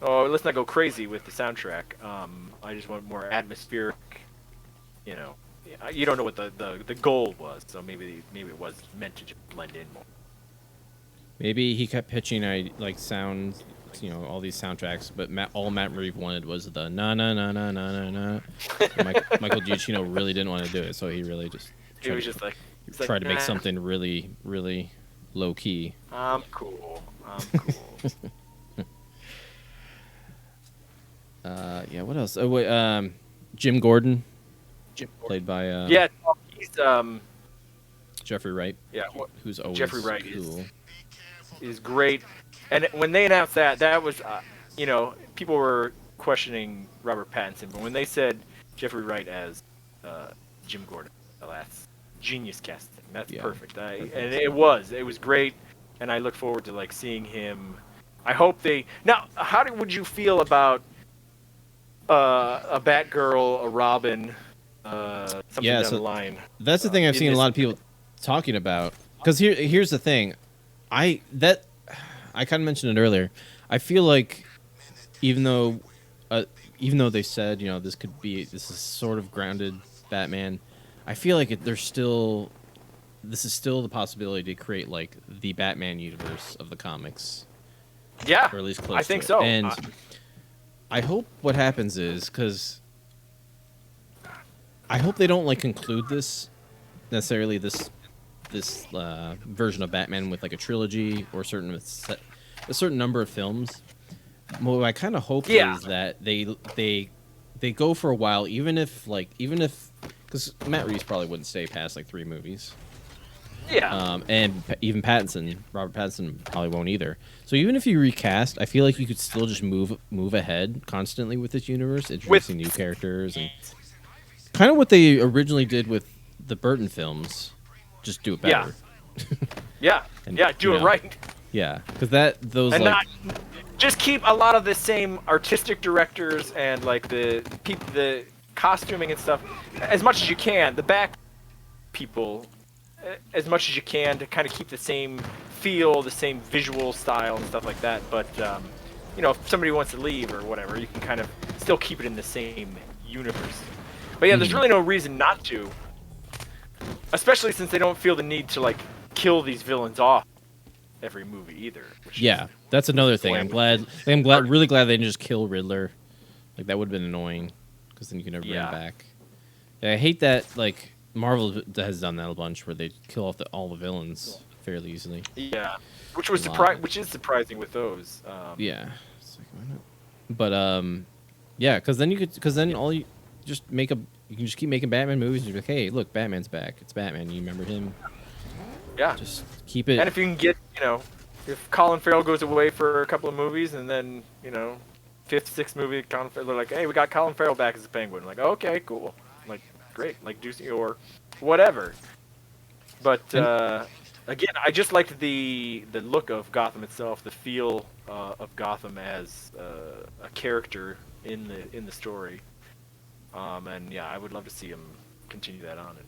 "Oh, let's not go crazy with the soundtrack. I just want more atmospheric, You don't know what the goal was, so maybe it was meant to just blend in more. Maybe he kept pitching sound all these soundtracks, but all Matt Reeves wanted was the na na na na na na na. Michael Giacchino really didn't want to do it, so he really just tried to make something really, really low key. I'm cool. Yeah. What else? Oh wait, Jim Gordon, played by he's Jeffrey Wright. Yeah, who's always Jeffrey Wright cool. is great. And when they announced that was, people were questioning Robert Pattinson, but when they said Jeffrey Wright as Jim Gordon, that's genius casting. That's perfect. And it was great, and I look forward to seeing him. I hope they now. Would you feel about a Batgirl, a Robin, something down the line? That's the thing I've seen a lot of people talking about. Because here's the thing, I kind of mentioned it earlier. I feel like even though they said this is sort of grounded Batman, I feel like this is still the possibility to create the Batman universe of the comics. Yeah, or at least close. I think to it. so. And I hope what happens is I hope they don't conclude this necessarily this version of Batman with a trilogy or a certain number of films. What I kind of hope is that they go for a while, even if because Matt Reeves probably wouldn't stay past 3 movies. Yeah. And even Robert Pattinson probably won't either. So even if you recast, I feel like you could still just move ahead constantly with this universe, introducing new characters, and kind of what they originally did with the Burton films. Just do it better. Yeah. Do it right. Yeah, because those not just keep a lot of the same artistic directors and the costuming and stuff as much as you can. The back people as much as you can to kind of keep the same feel, the same visual style and stuff like that. But if somebody wants to leave or whatever, you can kind of still keep it in the same universe. But yeah, there's really no reason not to. Especially since they don't feel the need to kill these villains off every movie either. That's another thing. I'm really glad they didn't just kill Riddler. That would have been annoying, because then you can never bring him back. Yeah, I hate that Marvel has done that a bunch, where they kill off all the villains fairly easily. Yeah, which is surprising with those. Yeah, why not? But because then all you just you can just keep making Batman movies and you're like, hey, look, Batman's back. It's Batman. You remember him? Yeah. Just keep it. And if you can get, if Colin Farrell goes away for a couple of movies and then, 5th, 6th movie, Colin Farrell, they're like, hey, we got Colin Farrell back as a Penguin. I'm like, okay, cool. Great. Do or whatever. But again, I just liked the look of Gotham itself, the feel of Gotham as a character in the story. And yeah, I would love to see him continue that on and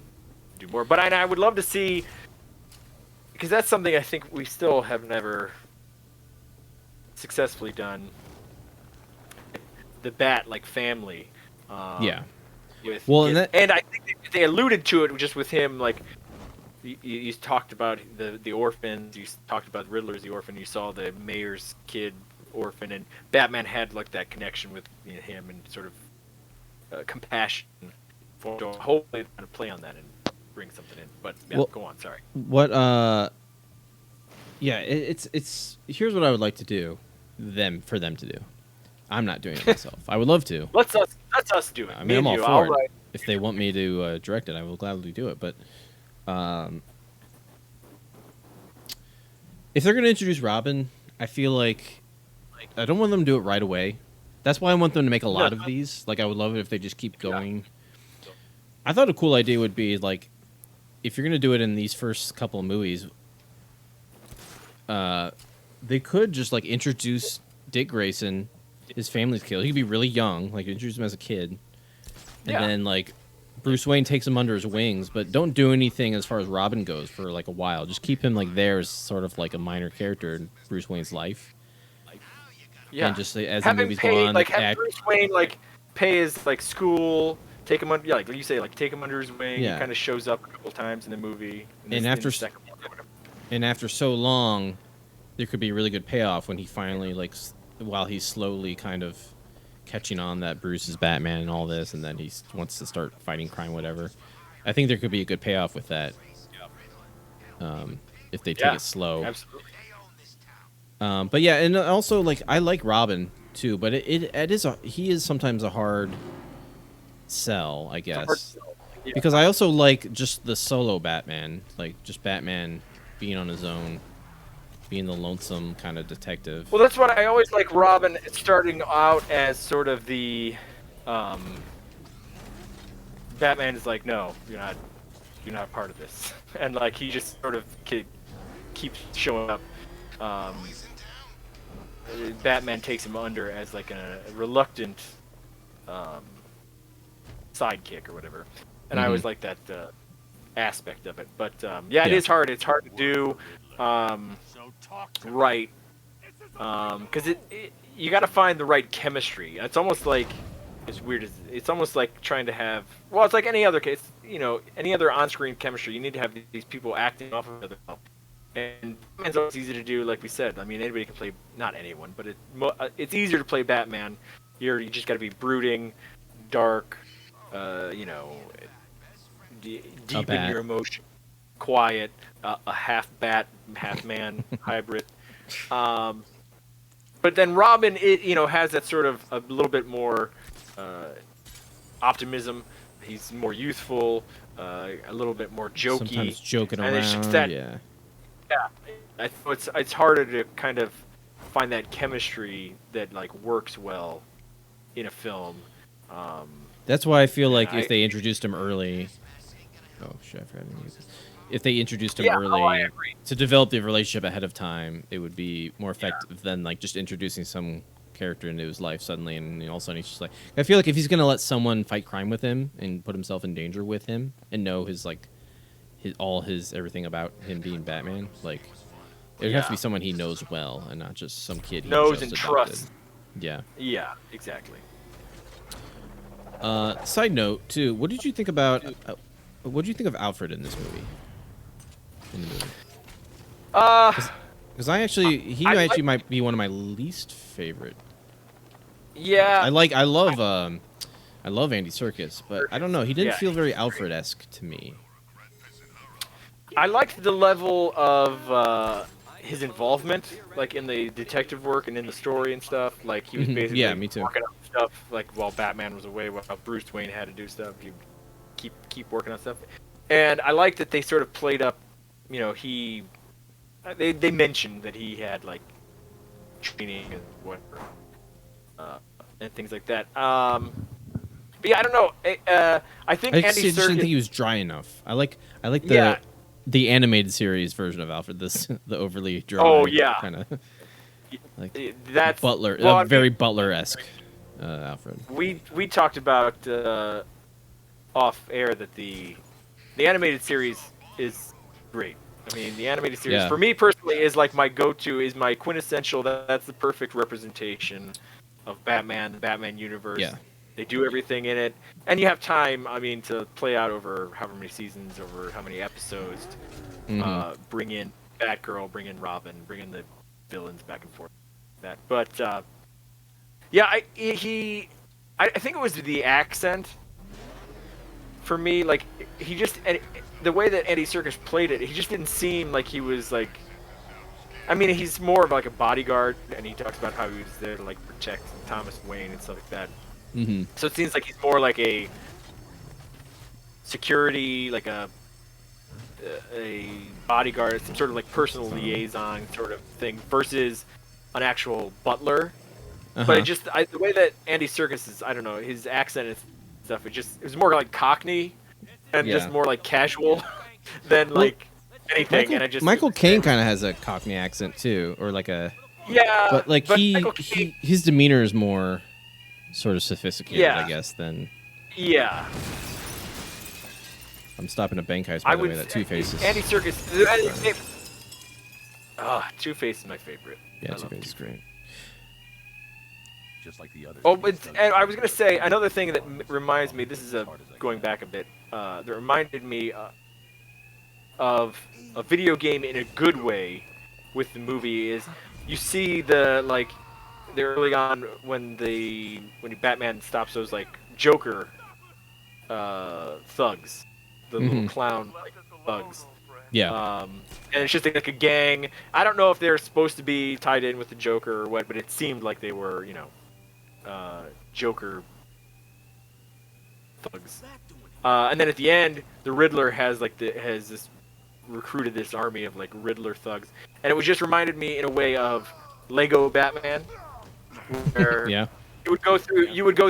do more. But I would love to see, because that's something I think we still have never successfully done. The Bat family. Yeah. And I think they alluded to it just with him. You talked about the orphans. You talked about Riddler's the orphan. You saw the mayor's kid orphan, and Batman had that connection with him and sort of compassion for. Hopefully, they're going to play on that and bring something in. But go on. Sorry. What? Yeah, it's. Here's what I would like to do. For them to do. I'm not doing it myself. I would love to. Let's us do it. I mean, I'm all for it. If they want me to direct it, I will gladly do it. But if they're going to introduce Robin, I feel like I don't want them to do it right away. That's why I want them to make a lot of these. I would love it if they just keep going. Yeah. I thought a cool idea would be if you're going to do it in these first couple of movies, they could just introduce Dick Grayson. His family's killed. He could be really young, introduce him as a kid, and then Bruce Wayne takes him under his wings, but don't do anything as far as Robin goes for a while. Just keep him there as sort of a minor character in Bruce Wayne's life. Yeah, and just as have the movies go on, have Bruce Wayne pay his school, take him under, like you say, take him under his wing. Yeah. He kind of shows up a couple times in the movie. And after so long, there could be a really good payoff when he finally while he's slowly kind of catching on that Bruce is Batman and all this, and then he wants to start fighting crime, whatever. I think there could be a good payoff with that. If they take it slow. Absolutely. But yeah, and also like I like Robin too, but he is sometimes a hard sell, I guess. Yeah. Because I also like just the solo Batman, like just Batman being on his own, being the lonesome kind of detective. Well, that's what I always like Robin starting out as sort of the Batman is like, no, you're not a part of this. And like he just sort of keeps showing up. Batman takes him under as like a reluctant sidekick or whatever. And I always like that aspect of it. But yeah, it is hard. It's hard to do right. Because you got to find the right chemistry. It's almost like, as weird as it's almost like trying to have. Well, it's like any other case, any other on-screen chemistry. You need to have these people acting off of each other. And Batman's always easy to do, like we said. I mean, anybody can play, not anyone, but it's easier to play Batman. You just got to be brooding, dark, deep in your emotion, quiet, a half bat, half man hybrid. But then Robin, has that sort of a little bit more optimism. He's more youthful, a little bit more jokey. Sometimes joking around, yeah. Yeah, I think it's harder to kind of find that chemistry that like works well in a film. That's why I feel like if they introduced him early, if they introduced him early to develop the relationship ahead of time, it would be more effective than like just introducing some character into his life suddenly, and all of a sudden he's just like. I feel like if he's gonna let someone fight crime with him and put himself in danger with him and know his everything about him being Batman, like it would have to be someone he knows well and not just some kid he knows and trusts. Yeah. Yeah, exactly. Side note too, what did you think about? What did you think of Alfred in this movie? Because he might be one of my least favorite. Yeah. I love Andy Serkis, but I don't know. He didn't feel very Alfred-esque to me. I liked the level of his involvement, like in the detective work and in the story and stuff. Like he was basically me too. working on stuff, like while Batman was away, while Bruce Wayne had to do stuff. He keep working on stuff, and I liked that they sort of played up. They mentioned that he had like training and whatever, and things like that. But yeah, I don't know. I think Andy Serkis didn't think he was dry enough. I like the animated series version of Alfred, the overly dry. Oh yeah, kind of like that's Butler, very Butler-esque Alfred. We talked about off air that the animated series is great. I mean, the animated series for me personally is like my go-to, is my quintessential. That's the perfect representation of Batman, the Batman universe. Yeah. They do everything in it, and you have time. I mean, to play out over however many seasons, over how many episodes. Bring in Batgirl, bring in Robin, bring in the villains back and forth. But yeah, I think it was the accent for me. Like the way that Andy Serkis played it, he just didn't seem like he was like. I mean, he's more of like a bodyguard, and he talks about how he was there to like protect Thomas Wayne and stuff like that. So it seems like he's more like a security, like a bodyguard, some sort of like personal liaison sort of thing, versus an actual butler. But the way that Andy Serkis is, I don't know, his accent and stuff, it was more like Cockney and just more like casual than like anything. Michael Caine kind of has a Cockney accent too, or like a but like his demeanor is more sort of sophisticated, I guess, than I'm stopping a bank heist, by the way, that Two-Face is. Andy Serkis. Two-Face is my favorite. Yeah, Two-Face is great. Just like the others. Oh, and I was gonna say another thing that reminds me. This is going back a bit. That reminded me of a video game in a good way with the movie is you see the the early on when Batman stops those like Joker thugs, the little clown like, thugs. Yeah. And it's just like a gang. I don't know if they're supposed to be tied in with the Joker or what, but it seemed like they were, Joker thugs. And then at the end, the Riddler has recruited this army of like Riddler thugs, and it was just reminded me in a way of Lego Batman, where Yeah. you would go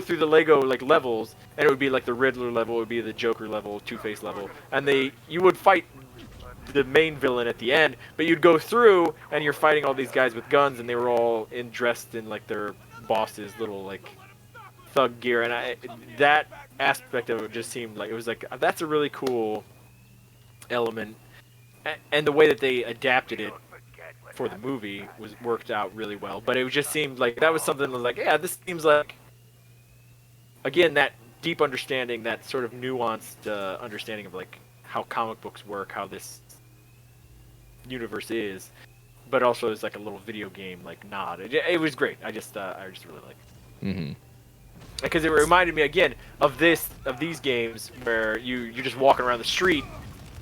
through the Lego like levels, and it would be like the Riddler level, it would be the Joker level, Two-Face level, and you would fight the main villain at the end, but you'd go through and you're fighting all these guys with guns, and they were all dressed in like their boss's little like thug gear, and that aspect of it just seemed like it was like that's a really cool element, and the way that they adapted it for the movie worked out really well. But it just seemed like that was something that was like, yeah, this seems like, again, that deep understanding, that sort of nuanced understanding of like how comic books work, how this universe is, but also it's like a little video game like nod. It was great. I just really liked it. Mm-hmm. Because it reminded me again of these games where you're just walking around the street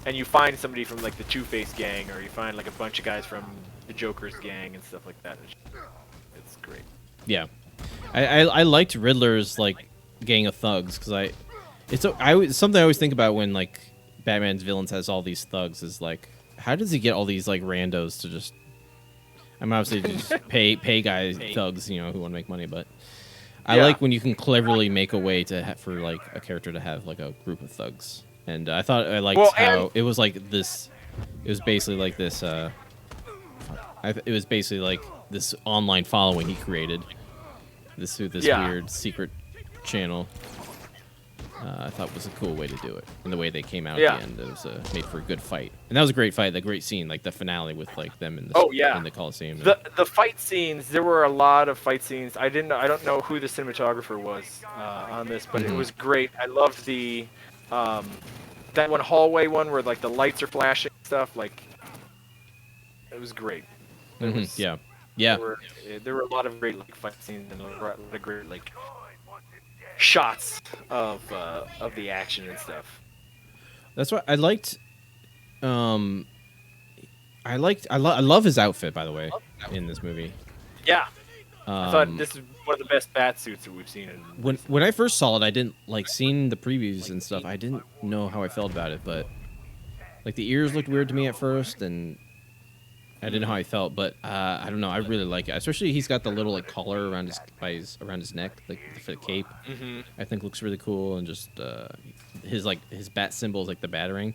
and you find somebody from like the Two-Face gang, or you find like a bunch of guys from the Joker's gang and stuff like that. It's great. Yeah, I liked Riddler's like gang of thugs because something I always think about when like Batman's villains has all these thugs is like, how does he get all these like randos to just? I'm obviously just pay guys thugs, who want to make money, but I like when you can cleverly make a way for like a character to have like a group of thugs. And I thought I liked how it was like this. It was basically like this. It was basically like this online following he created. This weird secret channel. I thought was a cool way to do it, and the way they came out at the end, it was made for a good fight. And that was a great fight, the great scene, like the finale with like them in the Coliseum. The fight scenes, there were a lot of fight scenes. I don't know who the cinematographer was on this, but it was great. I loved the that one hallway one where like the lights are flashing and stuff. Like, it was great. Yeah. There were a lot of great like fight scenes and a lot of great like shots of the action and stuff. That's what I liked. I love his outfit, by the way, in this movie. Yeah. I thought this is one of the best bat suits that we've seen. When I first saw it, I didn't like seeing the previews and stuff. I didn't know how I felt about it, but like the ears looked weird to me at first, and I didn't know how I felt. But I don't know. I really like it. Especially he's got the little like collar around his neck, like for the cape. I think looks really cool, and just his bat symbol is like the batarang,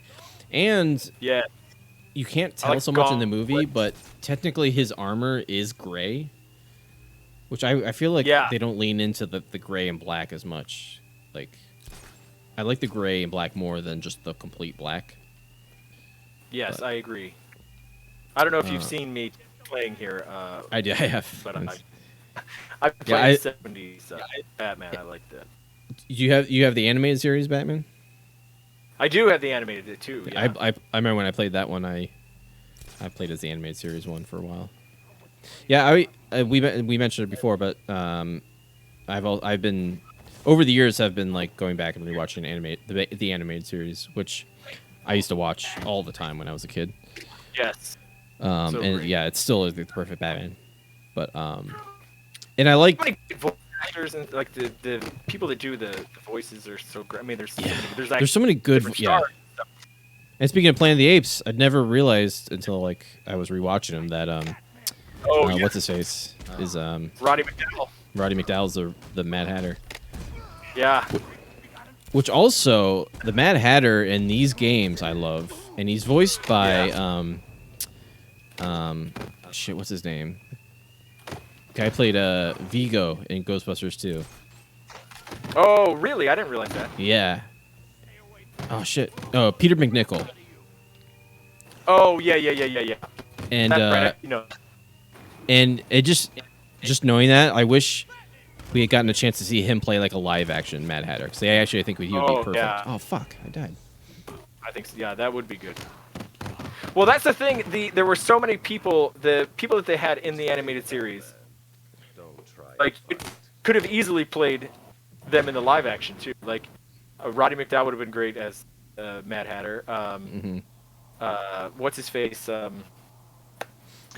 and you can't tell so much in the movie, but technically his armor is gray. Which I feel like they don't lean into the gray and black as much. Like, I like the gray and black more than just the complete black. Yes, but I agree. I don't know if you've seen me playing here. I have. But I played 70s Batman. I like that. You have the animated series Batman? I do have the animated too. Yeah. I remember when I played that one. I played as the animated series one for a while. Yeah, we mentioned it before, but I've been over the years I've been like going back and rewatching the animated series, which I used to watch all the time when I was a kid. Yes. And great. It's still the perfect Batman, but and I like voice actors and like the people that do the voices are so great. I mean, there's so many good And speaking of Planet of the Apes, I'd never realized until like I was rewatching them that what's his face is Roddy McDowall. Roddy McDowall's the Mad Hatter. Yeah. Which also the Mad Hatter in these games I love, and he's voiced by what's his name? Guy played Vigo in Ghostbusters 2. Oh, really? I didn't realize that. Yeah. Oh shit. Oh, Peter McNichol. Oh yeah. And right. And it just knowing that, I wish we had gotten a chance to see him play like a live action Mad Hatter. Because I think he would be perfect. Yeah. Oh fuck! I died. I think so. Yeah, that would be good. Well, that's the thing. There were so many people. The people that they had in the animated series like it could have easily played them in the live action too. Like Roddy McDowall would have been great as Mad Hatter. What's his face?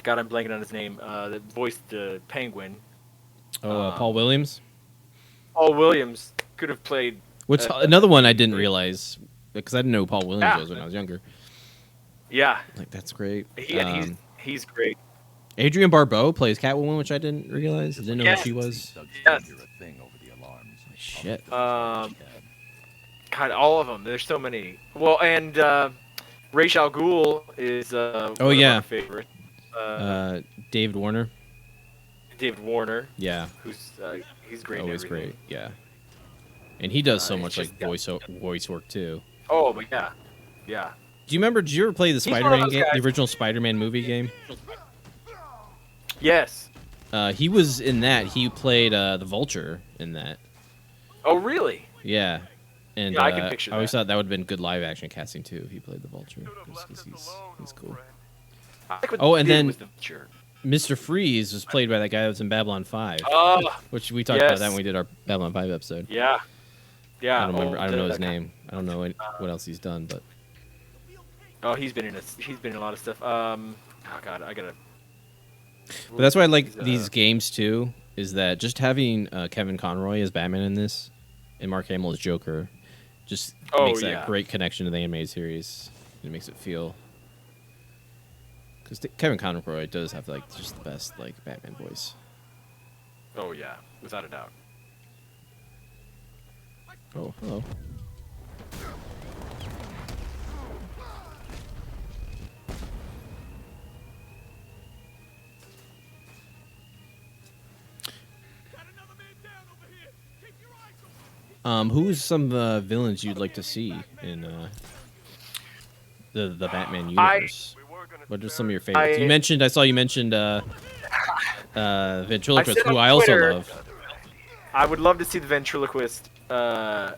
God, I'm blanking on his name. That voiced the Penguin. Paul Williams. Paul Williams could have played. Which another one I didn't realize because I didn't know who Paul Williams was when I was younger. Yeah, like that's great. He's great. Adrienne Barbeau plays Catwoman, which I didn't realize. I didn't know who she was. Yes. Shit. God, all of them. There's so many. Well, and Ra's al Ghul is one of my favorites. David Warner. David Warner. Yeah. He's great. Always great. Yeah. And he does so much like voice work too. Oh, but yeah. Do you remember? Did you ever play the Spider-Man game, the original Spider-Man movie game? Yes. He was in that. He played the Vulture in that. Oh, really? Yeah. And I can picture that. I always thought that would have been good live action casting too. If he played the Vulture, because he's cool. And then Mr. Freeze was played by that guy that was in Babylon 5. Which we talked about that when we did our Babylon 5 episode. Yeah. I don't remember. I don't know his name. I don't know what else he's done, but. Oh, he's been in a lot of stuff. Oh God, I gotta. But that's why I like these games too. Is that just having Kevin Conroy as Batman in this, and Mark Hamill as Joker, just makes that great connection to the animated series. It makes it feel. Because Kevin Conroy does have like just the best like Batman voice. Oh yeah, without a doubt. Oh, hello. Who's some villains you'd like to see in the Batman universe? What are some of your favorites? I saw you mentioned Ventriloquist, who I also love. I would love to see the Ventriloquist. Good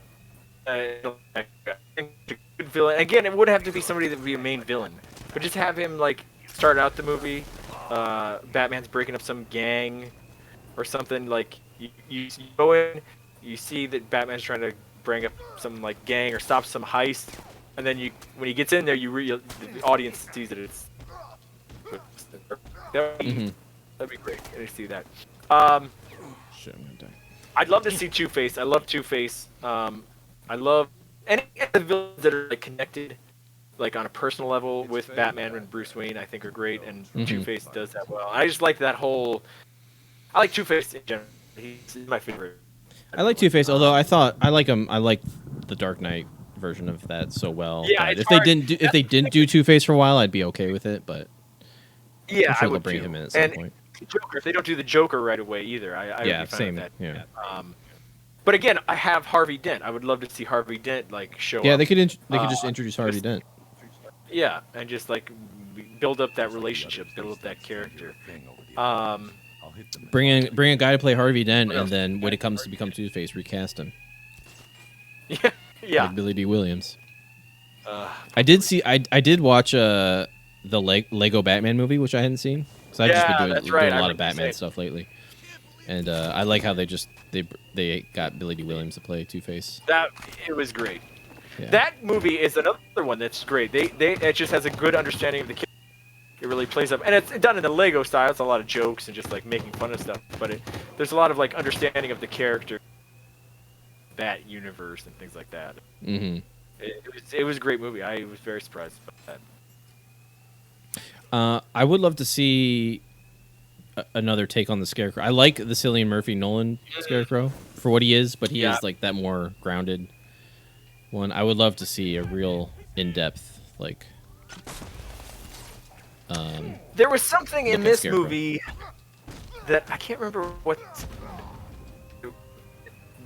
villain. Again, it would have to be somebody that would be a main villain, but just have him like start out the movie. Batman's breaking up some gang or something. Like you go in. You see that Batman's trying to bring up some like gang or stop some heist, and then when he gets in there, the audience sees that it's. That'd be great. I see that. Shit, I'm gonna die. I'd love to see Two-Face. I love Two-Face. I love any of the villains that are like connected, like on a personal level with Batman and Bruce Wayne. I think are great, and Two-Face does that well. I just like that whole. I like Two-Face in general. He's my favorite. I like Two-Face, although I like him. I like the Dark Knight version of that so well. Yeah, if they didn't do Two-Face for a while, I'd be okay with it. But yeah, I'm sure I would they'll bring too. him in at some point. Joker, if they don't do the Joker right away either, I would be fine same. with that. Yeah. But again, I have Harvey Dent. I would love to see Harvey Dent like show up. Yeah, they could just introduce Harvey Dent. Yeah, and just like build up that relationship, build up that character. Bring a guy to play Harvey Dent, and then when it comes to become Two-Face, recast him. Yeah. Like Billy D. Williams. I did watch the Lego Batman movie, which I hadn't seen. So I've just been doing a lot of Batman stuff lately. And I like how they got Billy D. Williams to play Two-Face. It was great. Yeah. That movie is another one that's great. It just has a good understanding of the character. It really plays up, and it's done in the Lego style. It's a lot of jokes and just like making fun of stuff, but there's a lot of like understanding of the character, that universe, and things like that. It was a great movie. I was very surprised about that. I would love to see another take on the Scarecrow. I like the Cillian Murphy Nolan Scarecrow for what he is, but he is like that more grounded one. I would love to see a real in-depth like. There was something in this movie that I can't remember what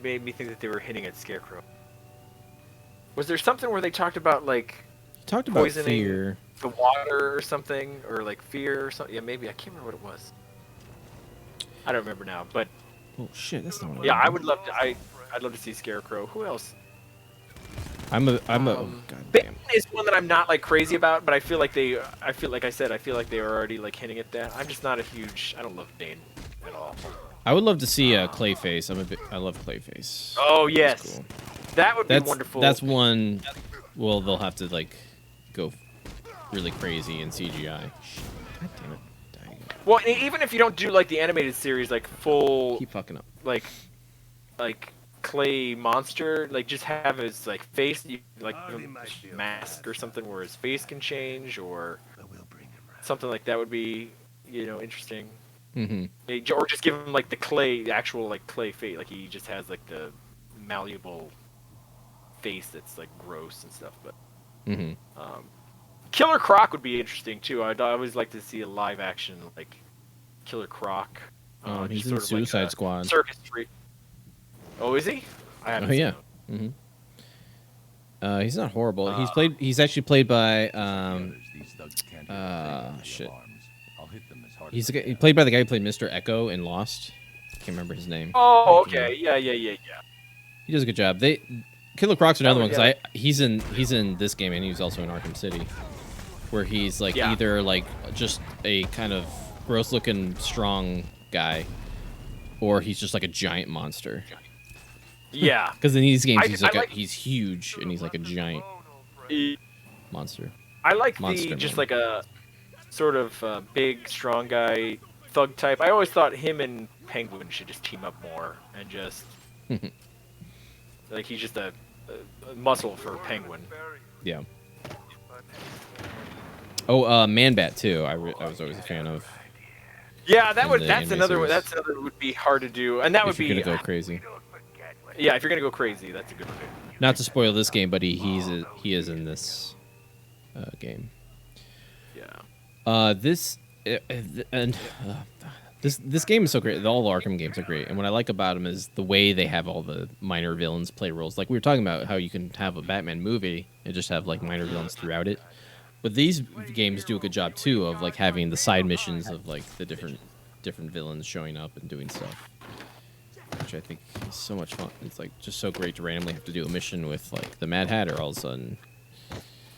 made me think that they were hinting at Scarecrow. Was there something where they talked about like poisoning fear, the water or something, or like fear or something? Yeah, maybe I can't remember what it was. I don't remember now, but oh shit, that's not what I would love to. I'd love to see Scarecrow. Who else? God Bane damn. is one that I'm not like crazy about, but I feel like they were already like hinting at that. I'm just not a huge. I don't love Bane at all. I would love to see a Clayface. I love Clayface. Oh yes, That's cool. that would be wonderful. That's one. Well, they'll have to like go really crazy in CGI. God damn it! Well, even if you don't do like the animated series, like full, Keep fucking up. like clay monster, like just have his like face, like mask or something where his face can change, or something like that would be, interesting. Mm-hmm. Or just give him like the actual like clay face, like he just has like the malleable face that's like gross and stuff. But Killer Croc would be interesting too. I'd always like to see a live action like Killer Croc. He's just in sort of Suicide like a Squad. Circus Street. Oh, is he? I haven't seen yeah. him. He's not horrible. He's actually played by shit. He played by the guy who played Mr. Echo in Lost. Can't remember his name. Oh, okay. Yeah. He does a good job. Killer Croc's another one because yeah. he's in this game and he's also in Arkham City, where he's like either like just a kind of gross looking strong guy, or he's just like a giant monster. Yeah. Because in these games he's huge and he's like a giant monster. I like like a sort of big strong guy thug type. I always thought him and Penguin should just team up more and just like he's just a muscle for Penguin. Yeah. Oh, Man-Bat too. I was always a fan of. Yeah, that's another would be hard to do, and that would be. If you're gonna go crazy. Yeah, if you're gonna go crazy, that's a good one. Not to spoil this game, but he is in this game. Yeah. This game is so great. All the Arkham games are great, and what I like about them is the way they have all the minor villains play roles. Like we were talking about how you can have a Batman movie and just have like minor villains throughout it. But these games do a good job too of like having the side missions of like the different villains showing up and doing stuff, which I think is so much fun. It's like just so great to randomly have to do a mission with like the Mad Hatter all of a sudden.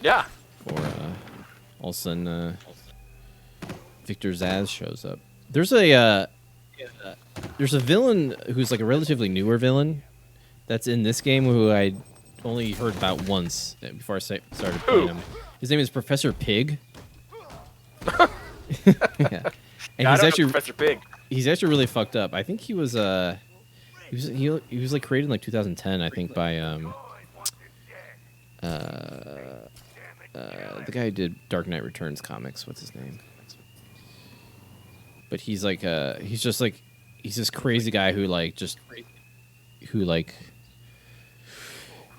Yeah. Or all of a sudden Victor Zsasz shows up. There's a villain who's like a relatively newer villain that's in this game who I only heard about once before I started playing him. His name is Professor Pig. Yeah. And he's actually Professor Pig. He's actually really fucked up. I think he was like created in like 2010, I think, by the guy who did Dark Knight Returns comics. What's his name? But he's like he's this crazy guy who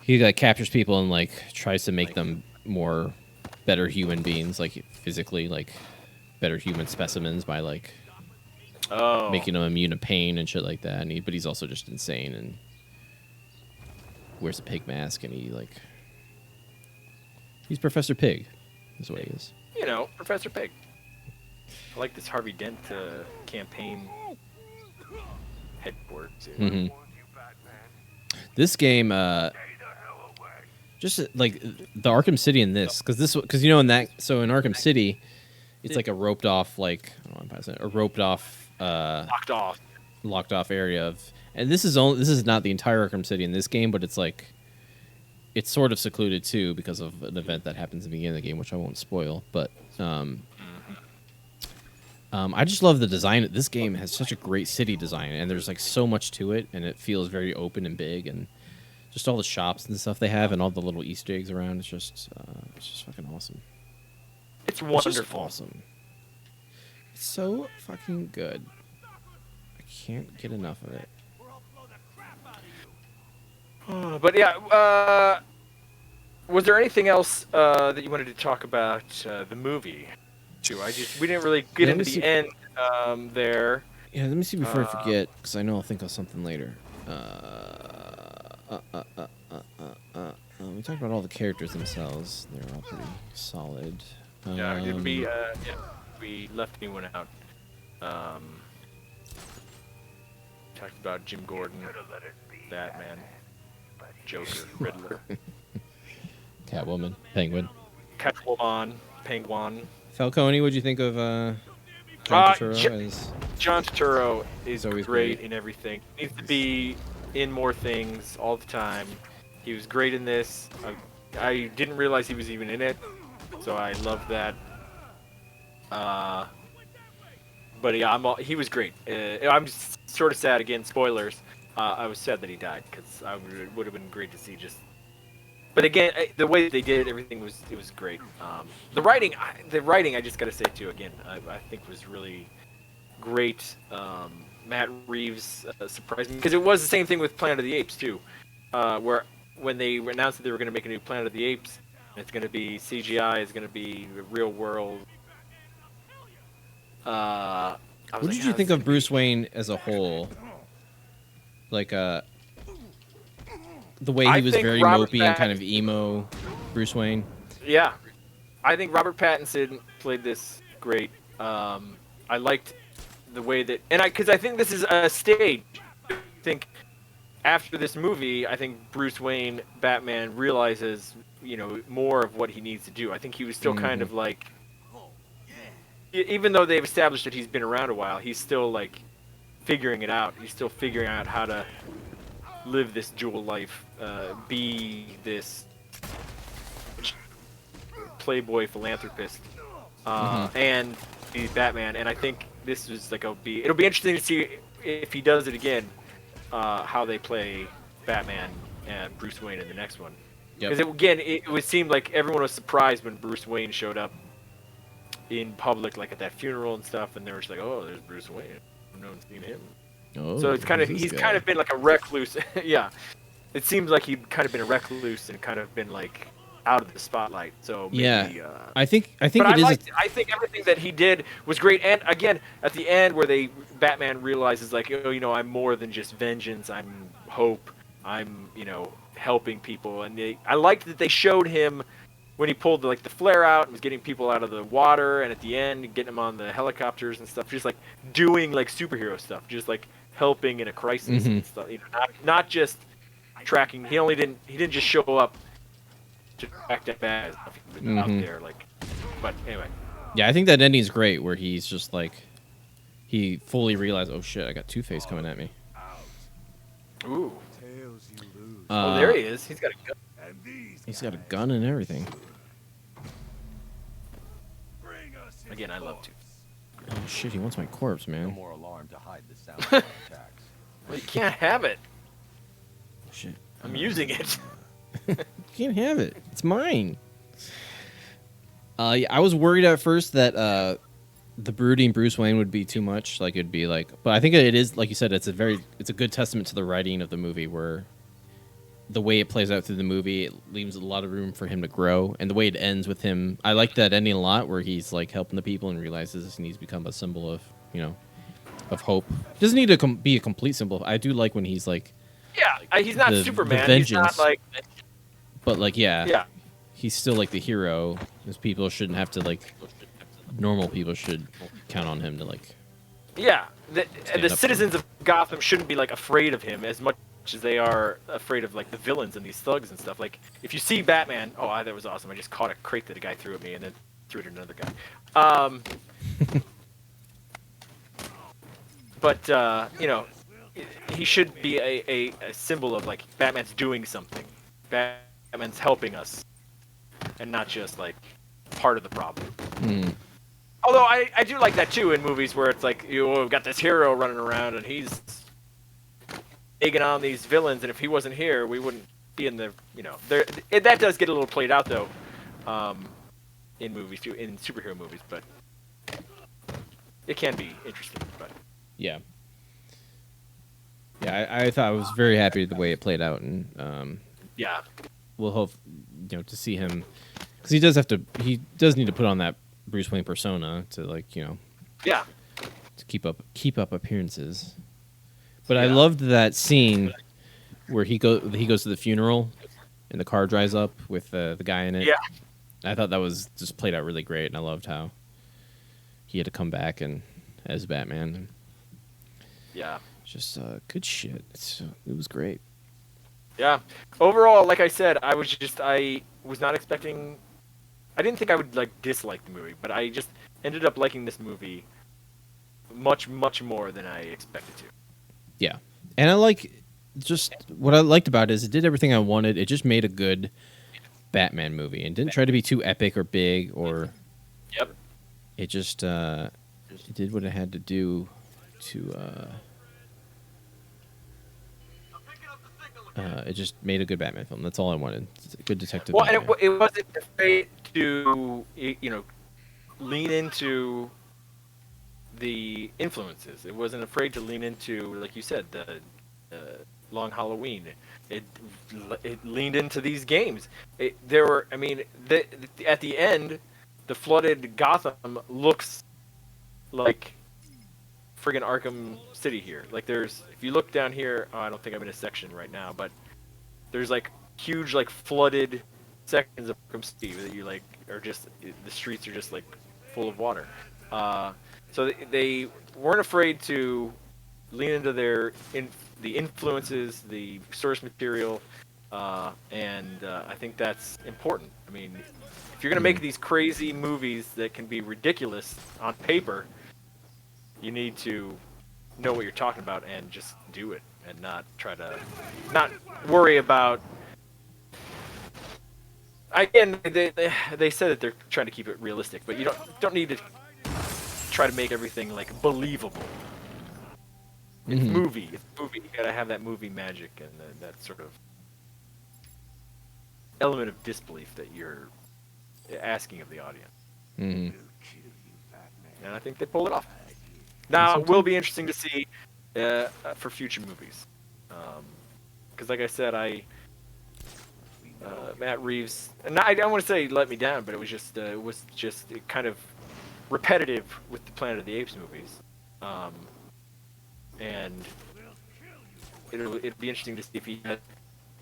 he captures people and like tries to make them more better human beings, like physically, like better human specimens by like making them immune to pain and shit like that. But he's also just insane and wears a pig mask and he's Professor Pig. That's what he is. Professor Pig. I like this Harvey Dent campaign headboard too. Mm-hmm. This game, just like the Arkham City in this, because in Arkham City, it's like a roped off locked off area of, and this is not the entire Arkham City in this game, but it's sort of secluded too because of an event that happens in the beginning of the game, which I won't spoil, but. I just love the design. This game has such a great city design, and there's like so much to it, and it feels very open and big, and just all the shops and stuff they have, and all the little Easter eggs around. It's just fucking awesome. It's wonderful. It's just awesome. It's so fucking good. I can't get enough of it. But yeah, was there anything else that you wanted to talk about the movie? We didn't really get into the end there. Yeah, let me see before I forget, because I know I'll think of something later. We talked about all the characters themselves. They're all pretty solid. We left anyone out. Talked about Jim Gordon, Batman, Joker, Riddler, Catwoman, Penguin, Catwoman, Penguin. Falcone, what'd you think of John Turturro as John Turturro is always great great. in everything. He needs to be in more things all the time. He was great in this. I didn't realize he was even in it, so I love that. But yeah, he was great. I'm just sort of sad again. Spoilers. I was sad that he died because would have been great to see just. But again, the way they did everything was great. The writing, I just gotta say too. Again, I think was really great. Matt Reeves surprised me because it was the same thing with Planet of the Apes too, where when they announced that they were going to make a new Planet of the Apes, it's going to be CGI, it's going to be real world. What did you think of Bruce Wayne as a whole? Like, the way he was very mopey and kind of emo Bruce Wayne? Yeah. I think Robert Pattinson played this great. I liked the way that... because I think this is a stage. I think after this movie, I think Bruce Wayne, Batman, realizes, more of what he needs to do. I think he was still kind of like... Even though they've established that he's been around a while, he's still like figuring it out. He's still figuring out how to live this dual life, be this playboy philanthropist, and be Batman. And I think this is like it'll be interesting to see if he does it again, how they play Batman and Bruce Wayne in the next one. Because it would seem like everyone was surprised when Bruce Wayne showed up in public, like at that funeral and stuff, and they were just like, "Oh, there's Bruce Wayne. No one's seen him." Oh, so it's kind of kind of been like a recluse. Yeah, it seems like he'd kind of been a recluse and kind of been like out of the spotlight. So maybe, I think I think everything that he did was great. And again, at the end where Batman realizes like, I'm more than just vengeance. I'm hope. I'm helping people. And I liked that they showed him when he pulled the flare out and was getting people out of the water, and at the end getting them on the helicopters and stuff, just like doing like superhero stuff, just like helping in a crisis and stuff. Not just tracking. He didn't just show up to track that bad stuff. He was out there But anyway. Yeah, I think that ending is great, where he's just like, he fully realized, oh shit, I got Two-Face coming at me. Ooh. Oh, there he is. He's got a gun. He's got a gun and everything. Again, I love to. Oh shit, he wants my corpse, man. No more alarm to hide the sound of attacks. Well, you can't have it. Shit. I'm using it. You can't have it. It's mine. I was worried at first that the brooding Bruce Wayne would be too much. Like it'd be like, but I think it is, like you said, it's a good testament to the writing of the movie, where the way it plays out through the movie, it leaves a lot of room for him to grow, and the way it ends with him, I like that ending a lot, where he's like helping the people and realizes he's become a symbol of, of hope. Doesn't need to be a complete symbol. I do like when he's like, he's not Superman. He's not like, but like, he's still like the hero. Because people shouldn't have to normal people should count on him to the citizens of Gotham shouldn't be like afraid of him as much as they are afraid of like the villains and these thugs and stuff. Like if you see Batman, that was awesome. I just caught a crate that a guy threw at me and then threw it at another guy. But he should be a symbol of like Batman's doing something. Batman's helping us, and not just like part of the problem. Although I do like that too in movies where it's like we've got this hero running around and he's egging on these villains, and if he wasn't here, we wouldn't be in the that does get a little played out though, in movies too, in superhero movies, but it can be interesting. But I thought I was very happy with the way it played out, and we'll hope to see him, because he does need to put on that Bruce Wayne persona to to keep up appearances. But I loved that scene where he goes to the funeral and the car drives up with the guy in it. Yeah. I thought that was just played out really great, and I loved how he had to come back as Batman. Yeah. Just good shit. It was great. Yeah. Overall, like I said, I was not expecting. I didn't think I would dislike the movie, but I just ended up liking this movie. much more than I expected to. Yeah, and I like just what I liked about it is it did everything I wanted. It just made a good Batman movie and didn't try to be too epic or big or. Yep. It just it did what it had to do to. It just made a good Batman film. That's all I wanted. It's a good detective. Well, Batman. and it wasn't afraid to lean into the influences. It wasn't afraid to lean into, like you said, the Long Halloween. It leaned into these games. At the end, the flooded Gotham looks like friggin' Arkham City here. Like if you look down here, I don't think I'm in a section right now, but there's like huge like flooded sections of Arkham City that you like are just the streets are just like full of water. So they weren't afraid to lean into the influences, the source material, and I think that's important. I mean, if you're gonna make these crazy movies that can be ridiculous on paper, you need to know what you're talking about and just do it, and not worry about. Again, they said that they're trying to keep it realistic, but you don't need to try to make everything like believable. It's movie. It's movie. You gotta have that movie magic and that sort of element of disbelief that you're asking of the audience. Mm-hmm. And I think they pulled it off. Now, it will be interesting to see for future movies. Because like I said, Matt Reeves, and I don't want to say let me down, but it was just kind of repetitive with the Planet of the Apes movies. And it'd be interesting to see if he had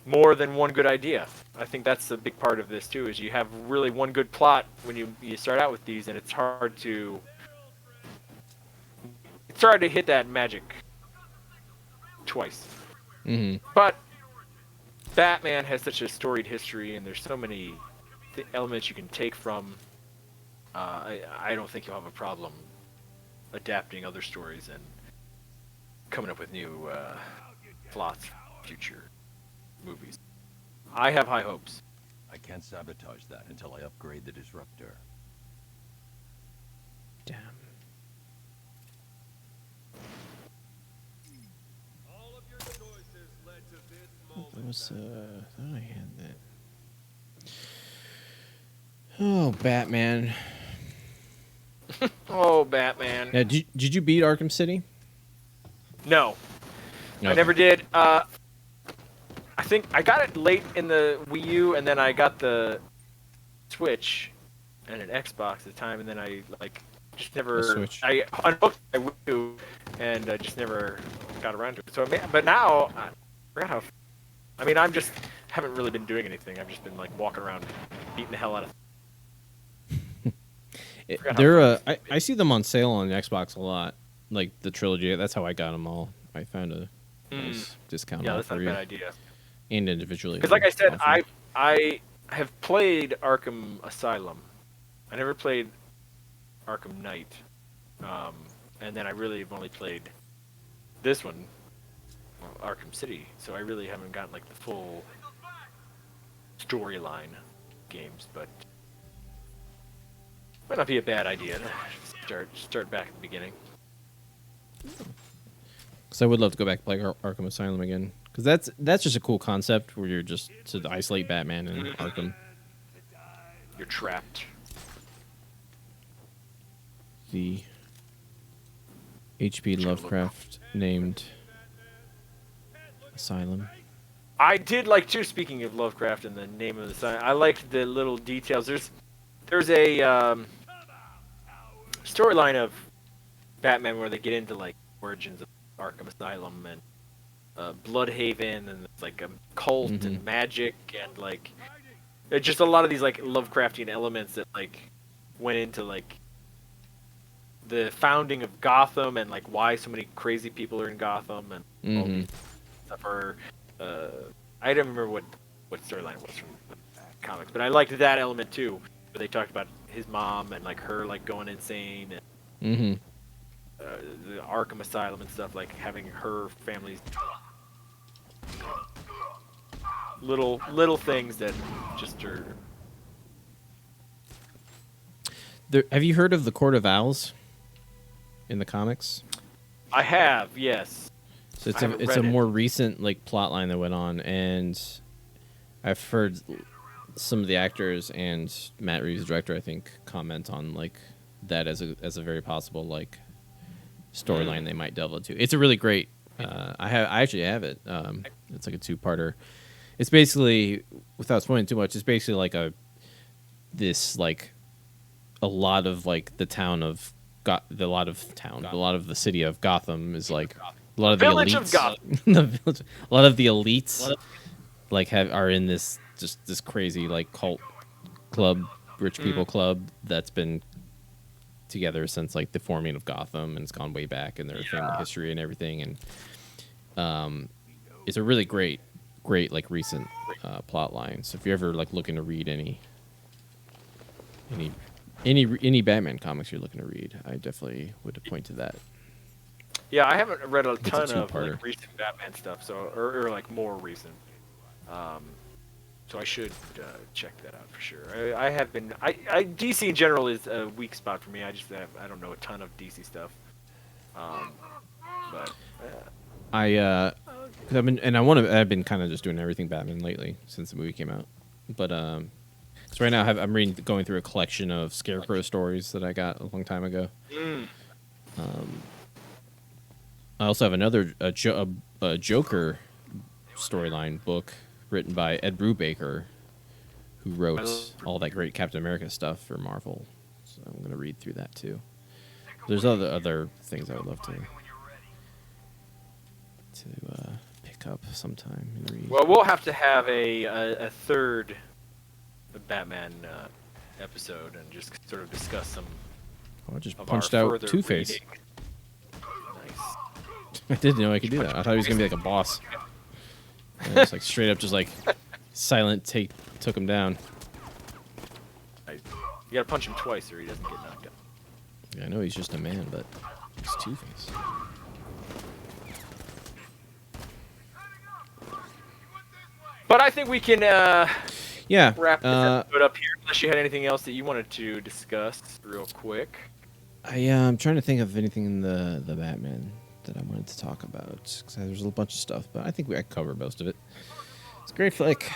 more than one good idea. I think that's a big part of this too, is you have really one good plot when you start out with these, and it's hard to hit that magic twice. Mm-hmm. But Batman has such a storied history, and there's so many elements you can take from. I don't think you'll have a problem adapting other stories and coming up with new plots for future movies. I have high hopes. I can't sabotage that until I upgrade the disruptor. Damn. That was I thought I had that. Oh, Batman. Oh, Batman. Now, did you beat Arkham City? No. I Okay. never did. I think I got it late in the Wii U, and then I got the Switch and an Xbox at the time, and then I just never. The Switch. I unhooked my Wii U, and I just never got around to it. So, but now I forgot how. I mean, haven't really been doing anything. I've just been like walking around, beating the hell out of. I see them on sale on the Xbox a lot, like the trilogy. That's how I got them all. I found a nice discount. Yeah, off that's not for a you. bad idea. And individually. Because, like I said, often. I have played Arkham Asylum. I never played Arkham Knight, and then I really have only played this one, Arkham City. So I really haven't gotten like the full storyline games, but might not be a bad idea to start back at the beginning. Because I would love to go back and play Arkham Asylum again. Because that's just a cool concept where you're just to isolate Batman and Arkham. You're trapped. The H.P. Lovecraft named Asylum. I did like too. Speaking of Lovecraft and the name of the sign, I liked the little details. There's a storyline of Batman where they get into like origins of Arkham Asylum and Bloodhaven, and it's like a cult and magic, and like it's just a lot of these like Lovecraftian elements that like went into like the founding of Gotham and like why so many crazy people are in Gotham and all these stuff are. I don't remember what storyline it was from the comics, but I liked that element too. Where they talked about his mom and like her like going insane. And the Arkham Asylum and stuff, like having her family's little things that just are. Have you heard of the Court of Owls in the comics? I have, yes. So it's a more recent like plot line that went on, and I've heard some of the actors and Matt Reeves, the director, I think, comment on like that as a very possible like storyline they might delve into. It's a really great. I actually have it. It's like a 2-parter. It's basically, without spoiling too much, it's basically like a lot of like the town of a lot of the city of Gotham is like a lot of the Village elites. of Gotham. A lot of the elites like are in this crazy like cult club, rich people club that's been together since like the forming of Gotham, and it's gone way back in their family history and everything. And it's a really great like recent plot line. So if you're ever like looking to read any Batman comics you're looking to read, I definitely would point to that. Yeah, I haven't read a ton of two-parter. like recent Batman stuff, so or like more recent. So I should check that out for sure. I have been. DC in general is a weak spot for me. I don't know a ton of DC stuff. But I've been kind of just doing everything Batman lately since the movie came out. But so right now I'm going through a collection of Scarecrow stories that I got a long time ago. I also have another Joker storyline book written by Ed Brubaker, who wrote all that great Captain America stuff for Marvel. So I'm going to read through that too. There's other things I would love to pick up sometime and read. well, we'll have to have a third Batman episode and just sort of discuss some. I just of punched our out further Two-Face. reading. Nice. I didn't know I could do that. I thought he was going to be like a boss. And just like straight up, just like silent took him down. You gotta punch him twice or he doesn't get knocked out. Yeah, I know he's just a man, but he's Two-Face. But I think we can Yeah. wrap this episode up here, unless you had anything else that you wanted to discuss real quick. I'm trying to think of anything in the Batman that I wanted to talk about, because there's a bunch of stuff, but I think I covered most of it. It's a great flick.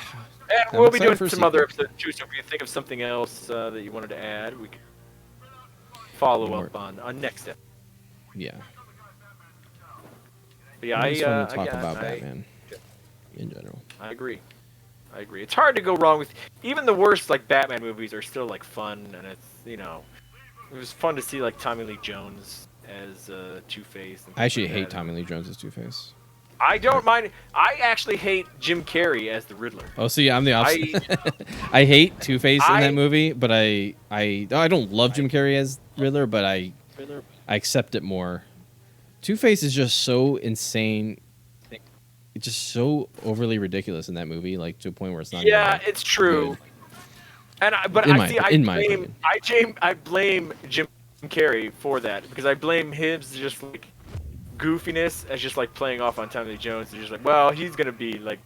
And I'm we'll be excited doing for a some other sequel. episodes too, so if you think of something else that you wanted to add, we can follow More. up on next episode. Yeah. But yeah, I just want to talk again, about Batman in general. I agree. It's hard to go wrong with even the worst like Batman movies are still like fun, and it's it was fun to see like Tommy Lee Jones as Two-Face. I actually hate Tommy Lee Jones as Two-Face. I don't mind. I actually hate Jim Carrey as the Riddler. Oh, see, I'm the opposite. I hate Two-Face in that movie, but I don't love Jim Carrey as Riddler, but I accept it more. Two-Face is just so insane. It's just so overly ridiculous in that movie, like to a point where it's not. Yeah, even, it's true. good. And I blame Jim Carrey for that because I blame his just like goofiness as just like playing off on Tommy Lee Jones. They're just like, well, he's gonna be like,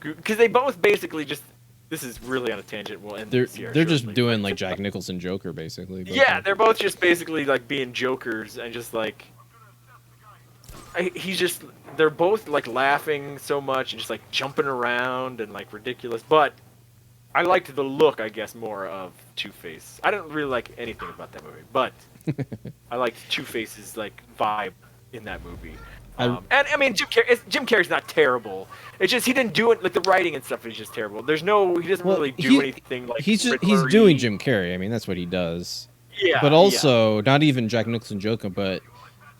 because they both basically just. This is really on a tangent. We'll end this here. They're just doing like Jack Nicholson Joker basically. Yeah, they're both just basically like being jokers and just like. They're both like laughing so much and just like jumping around and like ridiculous. But I liked the look, I guess, more of Two-Face. I didn't really like anything about that movie, but I liked Two-Face's like vibe in that movie. And I mean, Jim Carrey's not terrible. It's just he didn't do it. Like the writing and stuff is just terrible. He doesn't really do anything like. He's doing Jim Carrey. I mean, that's what he does. Yeah. But also, not even Jack Nicholson Joker, but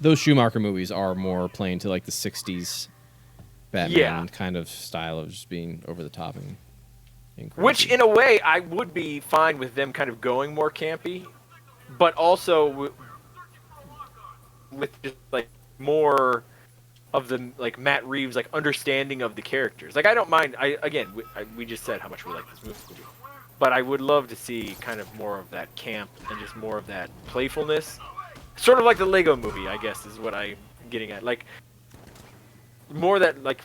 those Schumacher movies are more playing to like the '60s Batman kind of style of just being over the top and crazy. Which, in a way, I would be fine with them kind of going more campy, but also with just like more of the like Matt Reeves like understanding of the characters. Like I don't mind. We just said how much we like this movie, but I would love to see kind of more of that camp and just more of that playfulness. Sort of like the Lego movie, I guess, is what I'm getting at. Like, more that, like,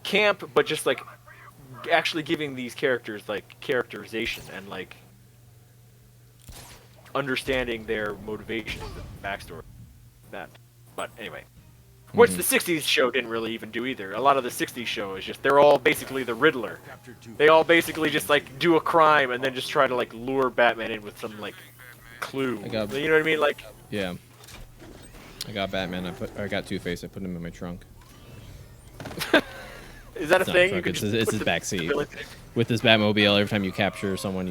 camp, but just, like, actually giving these characters, like, characterization and, like, understanding their motivations and backstory. That. But anyway. Which the 60s show didn't really even do either. A lot of the 60s show is just, they're all basically the Riddler. They all basically just, like, do a crime and then just try to, like, lure Batman in with some, like, clue. You know what I mean? Like, yeah. I got Batman. I got Two-Face. I put him in my trunk. is that a thing? You It's could his back seat. With this Batmobile, every time you capture someone,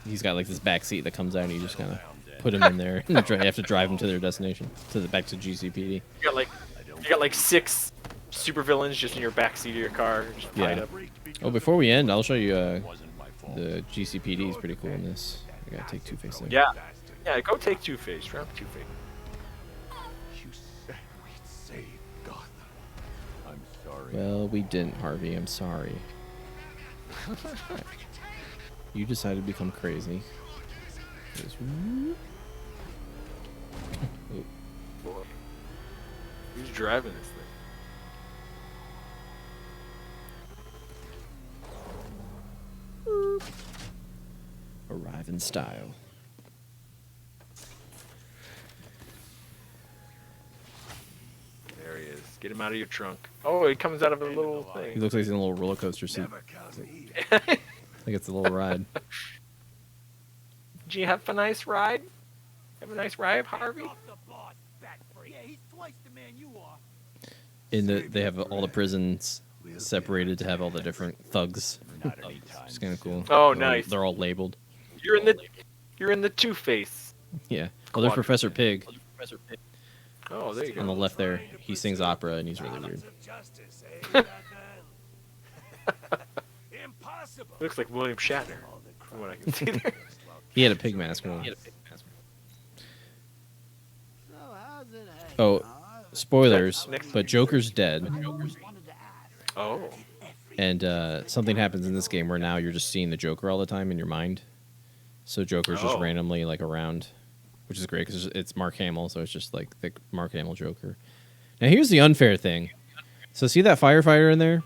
he's got like this back seat that comes out, and you just kind of put him in there, and you have to drive them to their destination, back to GCPD. You got like 6 supervillains just in your back seat of your car, just tied up. Oh, before we end, I'll show you the GCPD is pretty cool in this. I gotta take Two-Face there. Yeah, go take Two-Face. Try out Two-Face. You said we'd save Gotham. I'm sorry. Well, we didn't, Harvey. I'm sorry. You decided to become crazy. Who's driving this thing? Arrive in style. There he is. Get him out of your trunk. Oh, he comes out of a little He thing. looks like he's in a little roller coaster seat. I think it's a little ride. Did you have a nice ride? Have a nice ride, Harvey? They have all the prisons separated to have all the different thugs. It's kind of cool. Oh, nice. They're all labeled. You're in the Two-Face. Yeah. Well, there's Professor Pig. Oh, there you go. On the left there, he sings opera and he's really weird. Looks like William Shatner, from what I can see there. He had a pig mask on. Oh, spoilers, but Joker's dead. Oh. And something happens in this game where now you're just seeing the Joker all the time in your mind. So Joker's just randomly like around, which is great because it's Mark Hamill, so it's just like the Mark Hamill Joker. Now here's the unfair thing. So see that firefighter in there?